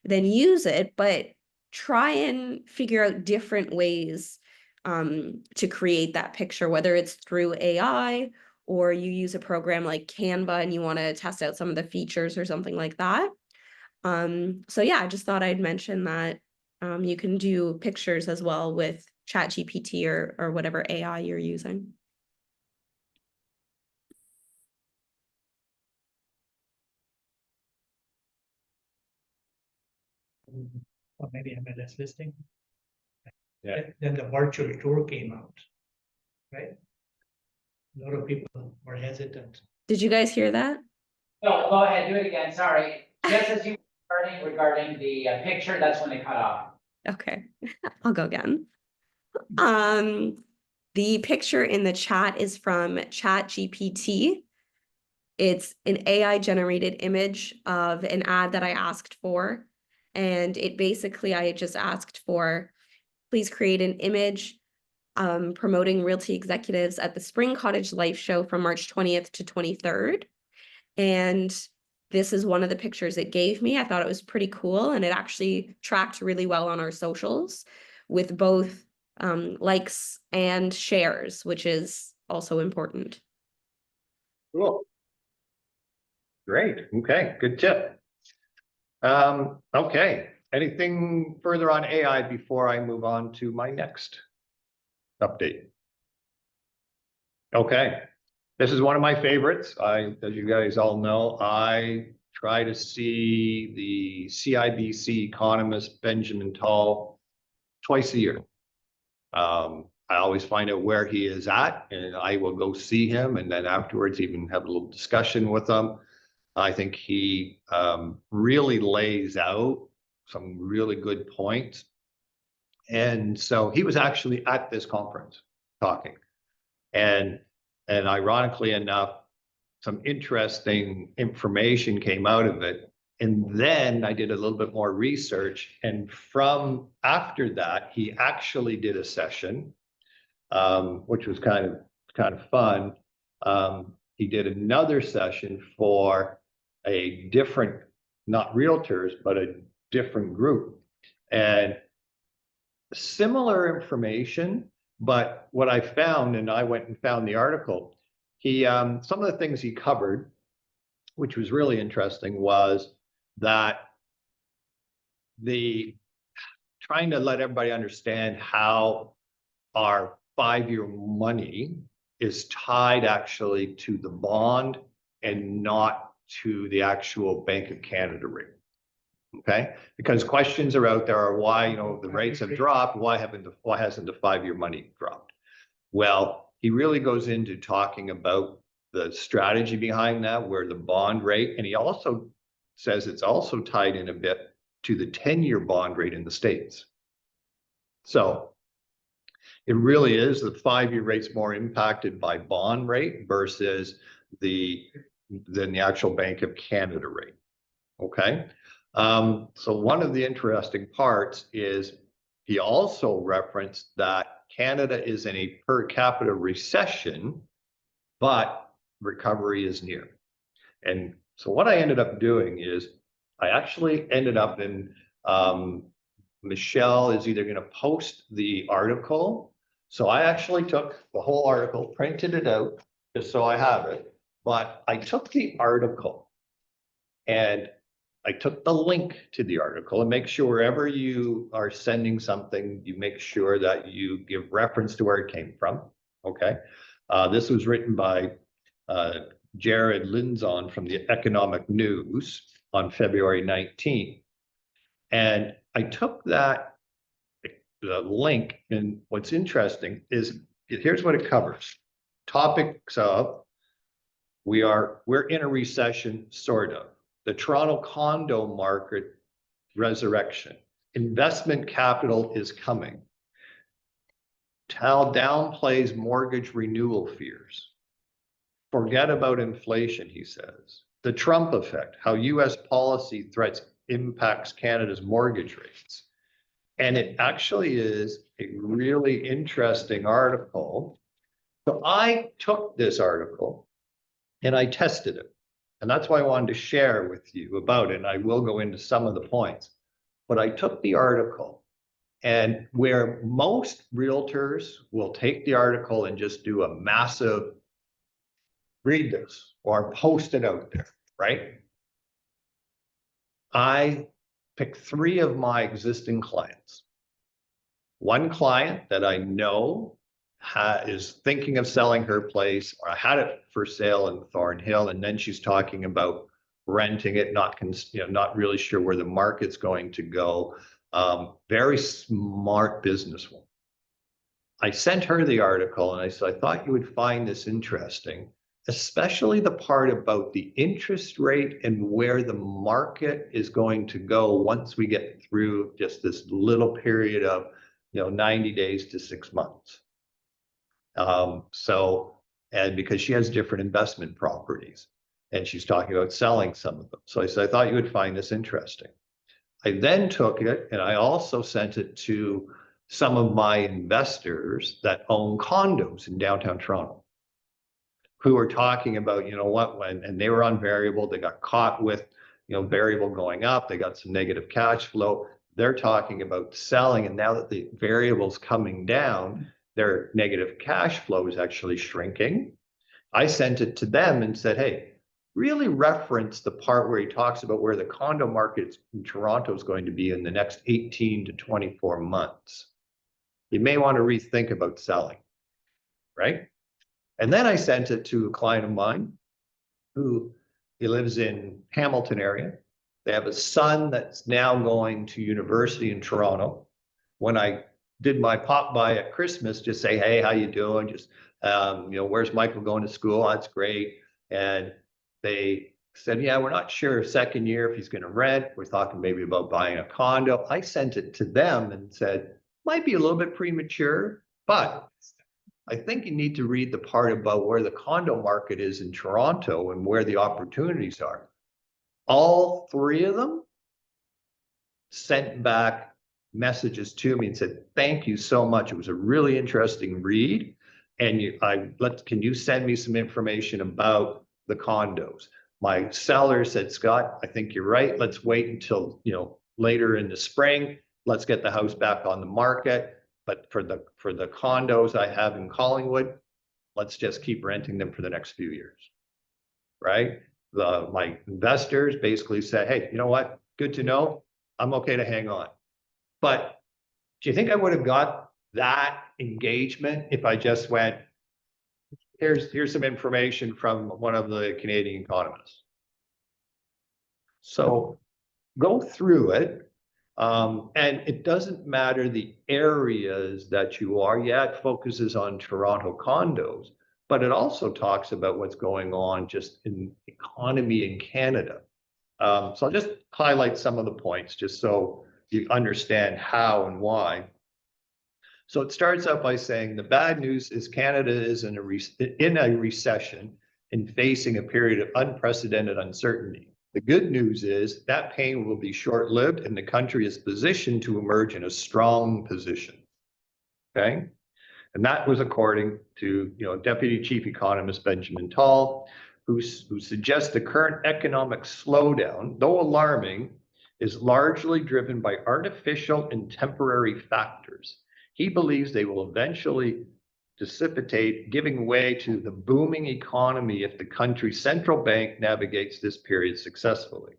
then use it, but try and figure out different ways to create that picture, whether it's through AI or you use a program like Canva and you want to test out some of the features or something like that. So yeah, I just thought I'd mention that you can do pictures as well with ChatGPT or whatever AI you're using. Or maybe MLS listing. Yeah. Then the virtual tour came out, right? A lot of people were hesitant. Did you guys hear that? No, go ahead, do it again, sorry. Just as you were starting regarding the picture, that's when it cut off. Okay, I'll go again. The picture in the chat is from ChatGPT. It's an AI generated image of an ad that I asked for. And it basically, I just asked for, please create an image promoting Realty Executives at the Spring Cottage Life Show from March 20th to 23rd. And this is one of the pictures it gave me. I thought it was pretty cool, and it actually tracked really well on our socials with both likes and shares, which is also important. Cool. Great. Okay, good tip. Okay, anything further on AI before I move on to my next update? Okay, this is one of my favorites. As you guys all know, I try to see the CIBC economist Benjamin Tall twice a year. I always find out where he is at, and I will go see him, and then afterwards even have a little discussion with him. I think he really lays out some really good points. And so he was actually at this conference. talking. And ironically enough, some interesting information came out of it. And then I did a little bit more research. And from after that, he actually did a session, which was kind of fun. He did another session for a different, not realtors, but a different group. And similar information, but what I found, and I went and found the article, he some of the things he covered, which was really interesting, was that the trying to let everybody understand how our 5-year money is tied actually to the bond and not to the actual Bank of Canada rate. Okay, because questions are out there are why, you know, the rates have dropped, why hasn't the 5-year money dropped? Well, he really goes into talking about the strategy behind that, where the bond rate, and he also says it's also tied in a bit to the 10-year bond rate in the States. So it really is the 5-year rate's more impacted by bond rate versus than the actual Bank of Canada rate. Okay. So one of the interesting parts is he also referenced that Canada is in a per capita recession, but recovery is near. And so what I ended up doing is I actually ended up in, Michelle is either going to post the article. So I actually took the whole article, printed it out, just so I have it. But I took the article and I took the link to the article, and make sure wherever you are sending something, you make sure that you give reference to where it came from. Okay. This was written by Jared Linzon from the Economic News on February 19th. And I took that the link, and what's interesting is here's what it covers. Topics of we're in a recession, sort of. The Toronto condo market resurrection. Investment capital is coming. Tal downplays mortgage renewal fears. Forget about inflation, he says. The Trump effect, how US policy threats impacts Canada's mortgage rates. And it actually is a really interesting article. So I took this article and I tested it. And that's why I wanted to share with you about it. And I will go into some of the points. But I took the article, and where most realtors will take the article and just do a massive read this or post it out there, right? I picked 3 of my existing clients. One client that I know is thinking of selling her place, or I had it for sale in Thornhill, and then she's talking about renting it, not really sure where the market's going to go. Very smart businesswoman. I sent her the article and I said, I thought you would find this interesting, especially the part about the interest rate and where the market is going to go once we get through just this little period of 90 days to 6 months. And because she has different investment properties and she's talking about selling some of them. So I said, I thought you would find this interesting. I then took it and I also sent it to some of my investors that own condos in downtown Toronto, who are talking about, and they were on variable, they got caught with, variable going up, they got some negative cash flow. They're talking about selling, and now that the variable's coming down, their negative cash flow is actually shrinking. I sent it to them and said, hey, really reference the part where he talks about where the condo market in Toronto is going to be in the next 18 to 24 months. You may want to rethink about selling, right? And then I sent it to a client of mine who he lives in Hamilton area. They have a son that's now going to university in Toronto. When I did my pop by at Christmas, just say, hey, how you doing? Just, where's Michael going to school? That's great. And they said, yeah, we're not sure second year if he's going to rent. We're talking maybe about buying a condo. I sent it to them and said, might be a little bit premature, but I think you need to read the part about where the condo market is in Toronto and where the opportunities are. All three of them sent back messages to me and said, thank you so much. It was a really interesting read. And can you send me some information about the condos? My seller said, Scott, I think you're right. Let's wait until, later in the spring. Let's get the house back on the market. But for the condos I have in Collingwood, let's just keep renting them for the next few years, right? My investors basically said, hey, you know what? Good to know. I'm okay to hang on. But do you think I would have got that engagement if I just went, here's some information from one of the Canadian economists? So go through it. And it doesn't matter the areas that you are. Yeah, it focuses on Toronto condos, but it also talks about what's going on just in economy in Canada. So I'll just highlight some of the points just so you understand how and why. So it starts out by saying the bad news is Canada is in a recession and facing a period of unprecedented uncertainty. The good news is that pain will be short-lived and the country is positioned to emerge in a strong position. Okay. And that was according to, Deputy Chief Economist Benjamin Tall, who suggests the current economic slowdown, though alarming, is largely driven by artificial and temporary factors. He believes they will eventually dissipate, giving way to the booming economy if the country's central bank navigates this period successfully.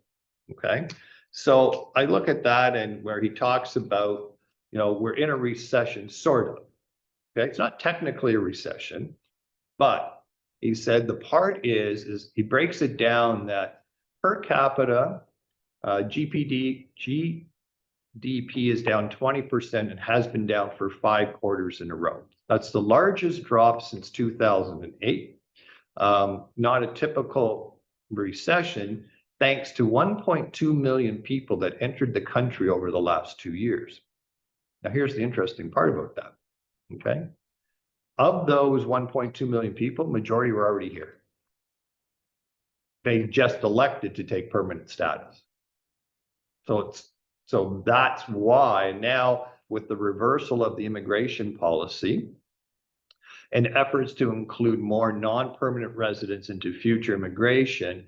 Okay, so I look at that and where he talks about, we're in a recession, sort of. Okay, it's not technically a recession, but he said the part is he breaks it down that per capita GDP is down 20% and has been down for 5 quarters in a row. That's the largest drop since 2008. Not a typical recession, thanks to 1.2 million people that entered the country over the last 2 years. Now, here's the interesting part about that. Okay. Of those 1.2 million people, majority were already here. They just elected to take permanent status. So that's why now, with the reversal of the immigration policy and efforts to include more non-permanent residents into future immigration,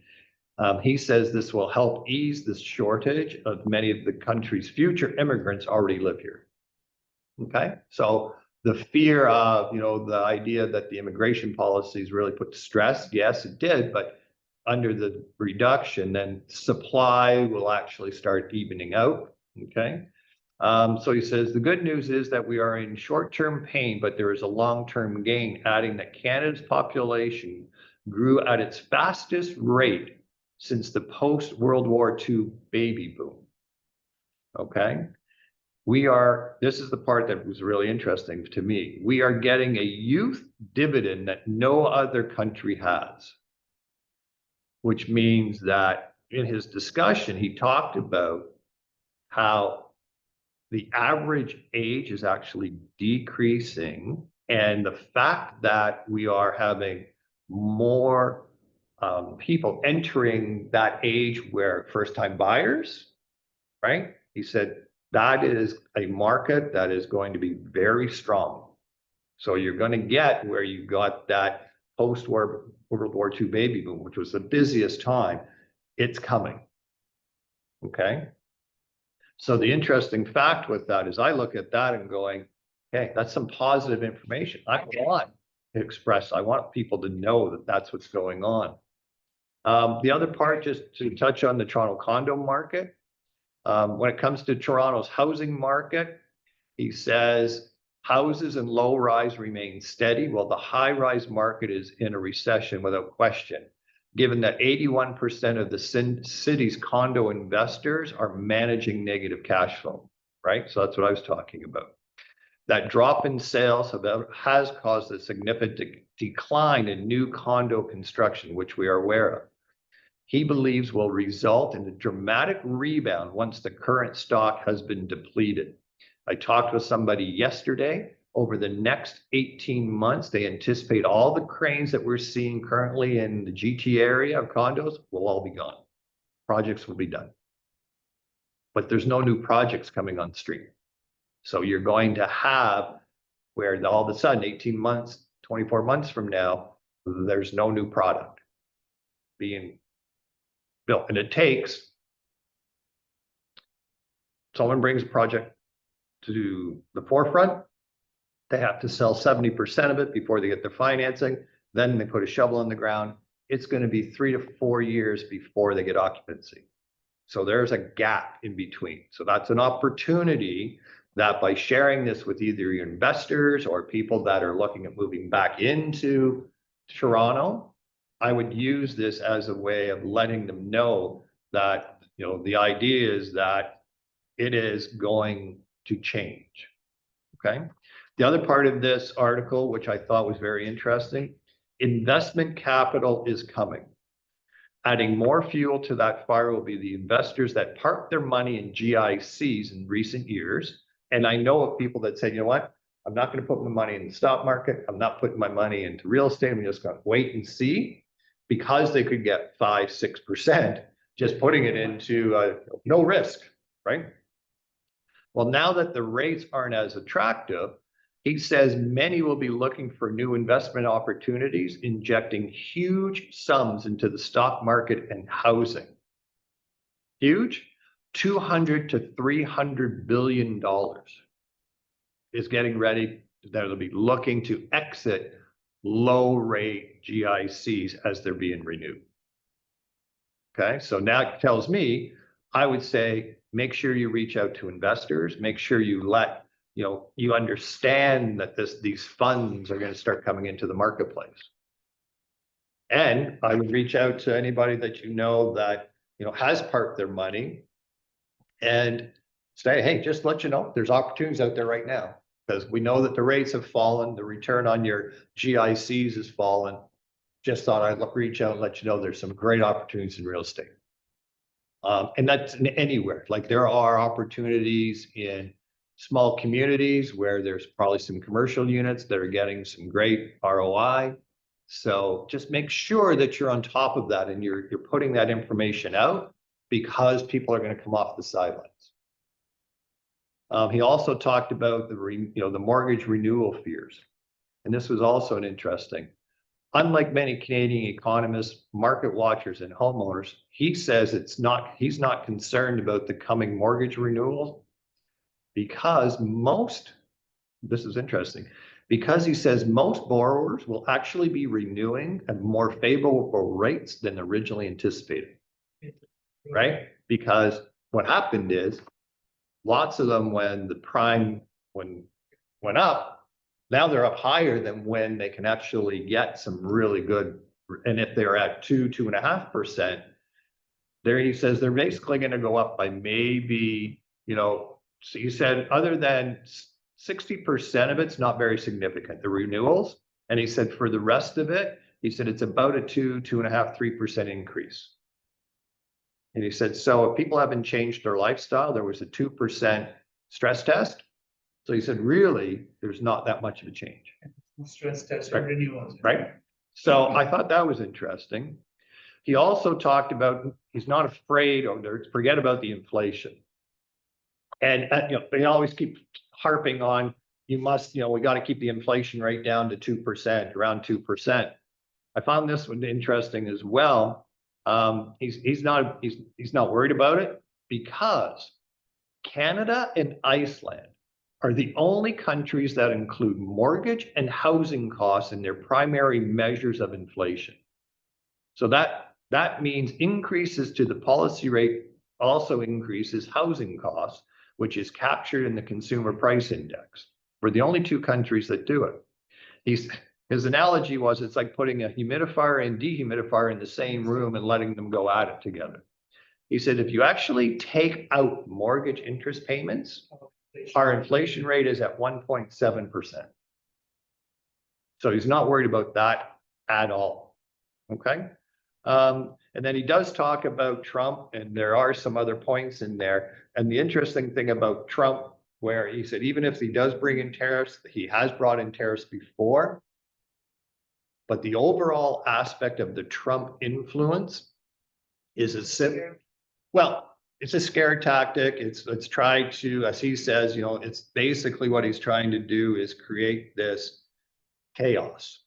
he says this will help ease the shortage of many of the country's future immigrants already live here. Okay, so the fear of, the idea that the immigration policies really put stress, yes, it did, but under the reduction, then supply will actually start evening out. Okay. So he says the good news is that we are in short-term pain, but there is a long-term gain, adding that Canada's population grew at its fastest rate since the post-World War II baby boom. Okay. This is the part that was really interesting to me. We are getting a youth dividend that no other country has, which means that in his discussion, he talked about how the average age is actually decreasing, and the fact that we are having more people entering that age where first-time buyers, right? He said that is a market that is going to be very strong. So you're going to get where you got that post-World War II baby boom, which was the busiest time. It's coming. Okay. So the interesting fact with that is I look at that and going, okay, that's some positive information. I want people to know that that's what's going on. The other part, just to touch on the Toronto condo market, when it comes to Toronto's housing market, he says houses and low rise remain steady while the high rise market is in a recession without question, given that 81% of the city's condo investors are managing negative cash flow, right? So that's what I was talking about. That drop in sales has caused a significant decline in new condo construction, which we are aware of. He believes will result in a dramatic rebound once the current stock has been depleted. I talked with somebody yesterday over the next 18 months, they anticipate all the cranes that we're seeing currently in the GT area of condos will all be gone. Projects will be done. But there's no new projects coming on stream. So you're going to have where all of a sudden 18 months, 24 months from now, there's no new product being built. And it takes, someone brings a project to the forefront, they have to sell 70% of it before they get their financing. Then they put a shovel in the ground. It's going to be 3 to 4 years before they get occupancy. So there's a gap in between. So that's an opportunity that by sharing this with either your investors or people that are looking at moving back into Toronto, I would use this as a way of letting them know that, you know, the idea is that it is going to change. Okay. The other part of this article, which I thought was very interesting, investment capital is coming. Adding more fuel to that fire will be the investors that parked their money in GICs in recent years. And I know of people that say, you know what, I'm not going to put my money in the stock market. I'm not putting my money into real estate. I'm just going to wait and see, because they could get 5-6% just putting it into no risk, right? Well, now that the rates aren't as attractive, he says many will be looking for new investment opportunities, injecting huge sums into the stock market and housing. Huge, $200 to $300 billion is getting ready. That'll be looking to exit low rate GICs as they're being renewed. Okay, so now it tells me, I would say, make sure you reach out to investors, make sure you let, you know, you understand that these funds are going to start coming into the marketplace. And I would reach out to anybody that you know that, you know, has parked their money and say, hey, just let you know, there's opportunities out there right now, because we know that the rates have fallen, the return on your GICs has fallen. Just thought I'd reach out and let you know there's some great opportunities in real estate. And that's anywhere. Like there are opportunities in small communities where there's probably some commercial units that are getting some great ROI. So just make sure that you're on top of that and you're putting that information out, because people are going to come off the sidelines. He also talked about the mortgage renewal fears, and this was also an interesting. Unlike many Canadian economists, market watchers, and homeowners, he says he's not concerned about the coming mortgage renewals, because this is interesting, because he says most borrowers will actually be renewing at more favorable rates than originally anticipated, right? Because what happened is lots of them, when the prime went up, now they're up higher than when they can actually get some really good. And if they're at 2.5%, there he says they're basically going to go up by maybe, you know, so he said other than 60% of it's not very significant, the renewals. And he said for the rest of it, he said it's about a 2.5, 3% increase. And he said, so if people haven't changed their lifestyle, there was a 2% stress test. So he said, really, there's not that much of a change. Stress test and renewals. Right. So I thought that was interesting. He also talked about he's not afraid or forget about the inflation. And you know, they always keep harping on, we got to keep the inflation rate down to 2%, around 2%. I found this one interesting as well. He's not worried about it, because Canada and Iceland are the only countries that include mortgage and housing costs in their primary measures of inflation. So that means increases to the policy rate also increases housing costs, which is captured in the consumer price index. We're the only two countries that do it. His analogy was, it's like putting a humidifier and dehumidifier in the same room and letting them go at it together. He said, if you actually take out mortgage interest payments, our inflation rate is at 1.7%. So he's not worried about that at all. Okay. And then he does talk about Trump, and there are some other points in there. And the interesting thing about Trump where he said, even if he does bring in tariffs, he has brought in tariffs before. But the overall aspect of the Trump influence is it's a scare tactic. It's try to, as he says, it's basically what he's trying to do is create this chaos.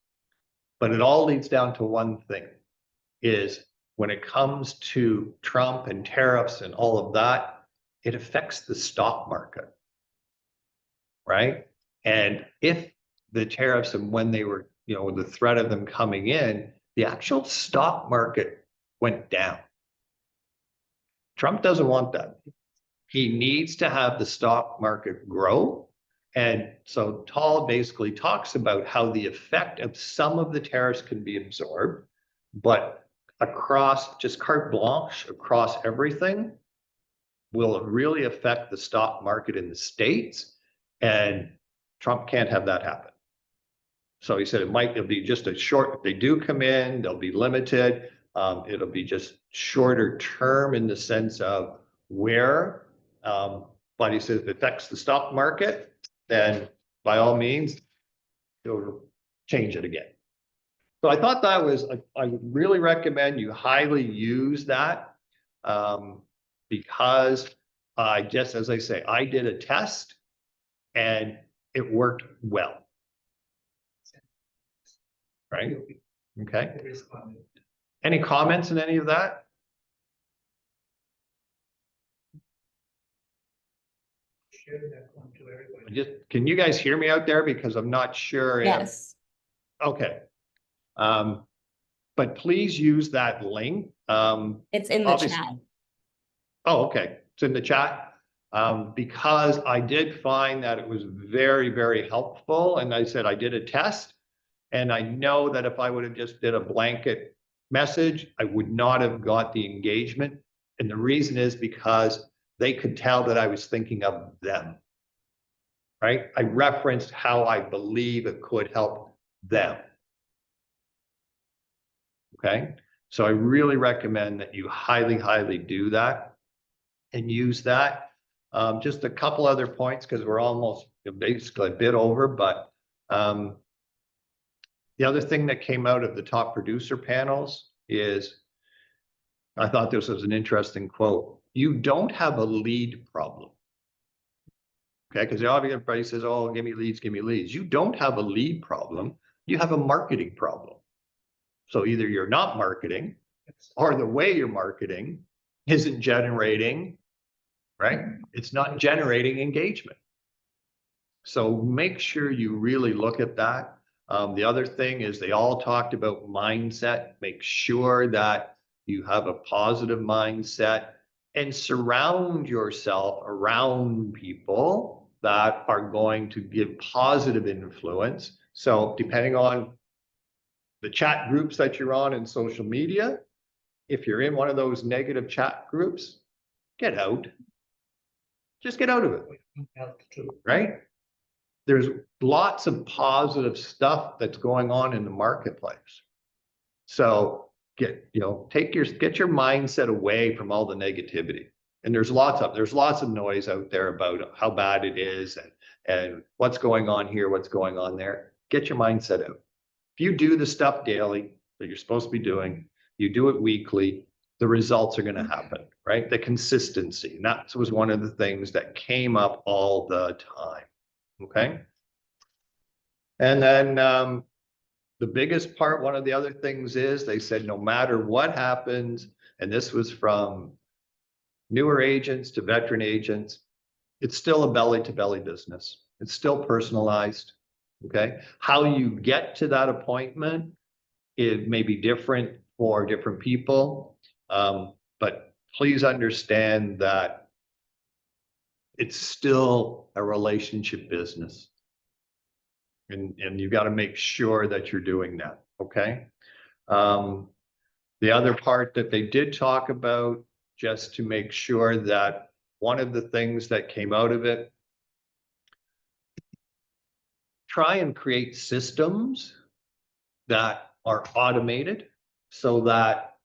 But it all leads down to one thing, is when it comes to Trump and tariffs and all of that, it affects the stock market, right? And if the tariffs and when they were, the threat of them coming in, the actual stock market went down. Trump doesn't want that. He needs to have the stock market grow. And so Tal basically talks about how the effect of some of the tariffs can be absorbed, but across just carte blanche, across everything, will really affect the stock market in the States. And Trump can't have that happen. So he said it'll be just a short, if they do come in, they'll be limited. It'll be just shorter term in the sense of where, but he says if it affects the stock market, then by all means, it'll change it again. So I thought that was, I would really recommend you highly use that because just as I say, I did a test and it worked well. Right? Okay. Any comments on any of that? Share that one to everybody. Can you guys hear me out there? Because I'm not sure. Yes. Okay. But please use that link. It's in the chat. Oh, okay. It's in the chat. Because I did find that it was very, very helpful. And I said, I did a test. And I know that if I would have just did a blanket message, I would not have got the engagement. And the reason is because they could tell that I was thinking of them, right? I referenced how I believe it could help them. Okay. So I really recommend that you highly, highly do that and use that. Just a couple other points because we're almost basically a bit over, but the other thing that came out of the top producer panels is, I thought this was an interesting quote. You don't have a lead problem. Okay, because everybody says, oh, give me leads, give me leads. You don't have a lead problem. You have a marketing problem. So either you're not marketing or the way you're marketing isn't generating, right? It's not generating engagement. So make sure you really look at that. The other thing is they all talked about mindset. Make sure that you have a positive mindset and surround yourself around people that are going to give positive influence. So depending on the chat groups that you're on in social media, if you're in one of those negative chat groups, get out. Just get out of it, right? There's lots of positive stuff that's going on in the marketplace. So get your mindset away from all the negativity. And there's lots of noise out there about how bad it is and what's going on here, what's going on there. Get your mindset out. If you do the stuff daily that you're supposed to be doing, you do it weekly, the results are going to happen, right? The consistency. And that was one of the things that came up all the time. Okay. And then the biggest part, one of the other things is they said, no matter what happens, and this was from newer agents to veteran agents, it's still a belly to belly business. It's still personalized. Okay. How you get to that appointment, it may be different for different people. But please understand that it's still a relationship business. And you've got to make sure that you're doing that, okay? The other part that they did talk about, just to make sure that one of the things that came out of it, try and create systems that are automated so that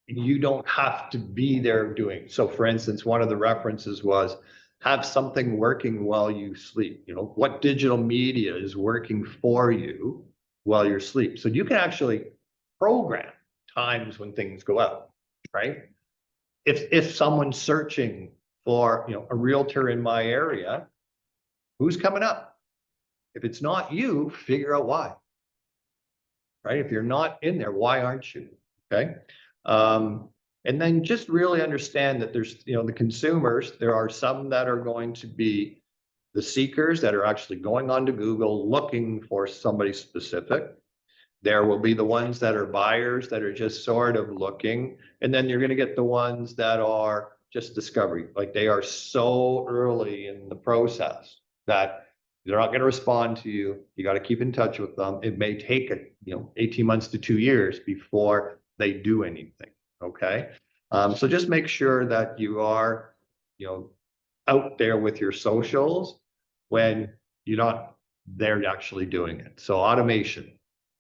you don't have to be there doing. So for instance, one of the references was have something working while you sleep. You know, what digital media is working for you while you're asleep. So you can actually program times when things go out, right? If someone's searching for, you know, a realtor in my area, who's coming up? If it's not you, figure out why. Right? If you're not in there, why aren't you? Okay. And then just really understand that there's, you know, the consumers, there are some that are going to be the seekers that are actually going onto Google looking for somebody specific. There will be the ones that are buyers that are just sort of looking. And then you're going to get the ones that are just discovery. Like they are so early in the process that they're not going to respond to you. You got to keep in touch with them. It may take, 18 months to 2 years before they do anything. Okay. So just make sure that you are, out there with your socials when you're not there actually doing it. So automation.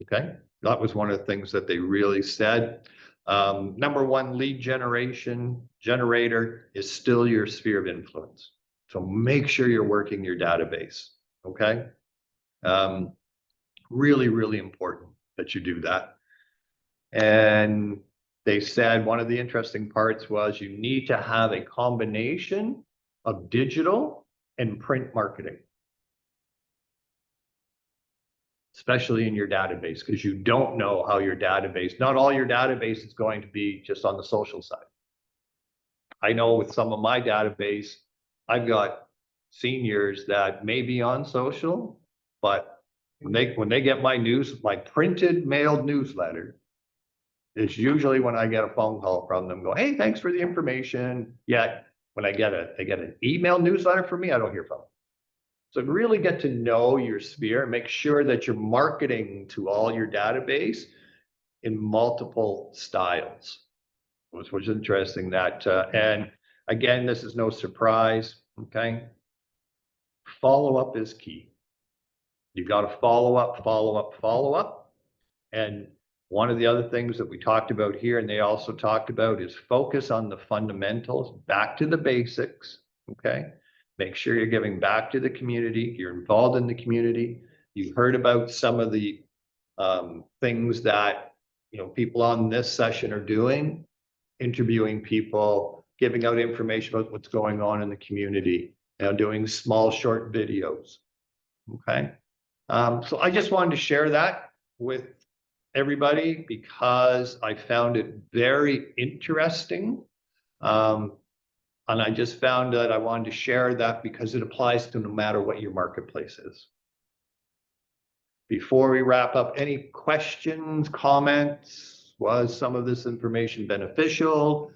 Okay. That was one of the things that they really said. Number one, lead generation generator is still your sphere of influence. So make sure you're working your database. Okay. Really, really important that you do that. And they said one of the interesting parts was you need to have a combination of digital and print marketing, especially in your database, because you don't know how your database, not all your database is going to be just on the social side. I know with some of my database, I've got seniors that may be on social, but when they get my printed mailed newsletter, it's usually when I get a phone call from them, go, hey, thanks for the information. Yet when they get an email newsletter from me, I don't hear from them. So really get to know your sphere and make sure that you're marketing to all your database in multiple styles, which was interesting that, and again, this is no surprise, okay? Follow-up is key. You got to follow up, follow up, follow up. And one of the other things that we talked about here, and they also talked about, is focus on the fundamentals, back to the basics, okay? Make sure you're giving back to the community, you're involved in the community. You heard about some of the things that, people on this session are doing, interviewing people, giving out information about what's going on in the community, doing small, short videos, okay? So I just wanted to share that with everybody because I found it very interesting. And I just found that I wanted to share that because it applies to no matter what your marketplace is. Before we wrap up, any questions, comments? Was some of this information beneficial?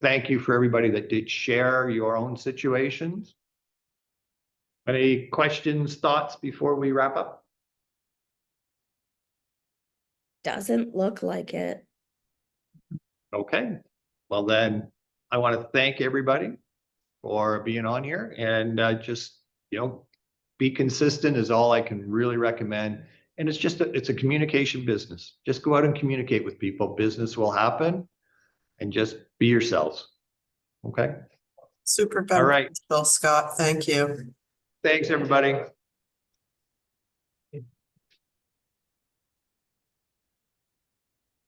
Thank you for everybody that did share your own situations. Any questions, thoughts before we wrap up? Doesn't look like it. Okay, well then I want to thank everybody for being on here and just, be consistent is all I can really recommend. And it's just, it's a communication business. Just go out and communicate with people. Business will happen and just be yourselves. Okay. Super All right. beneficial, Scott. Thank you. Thanks, everybody.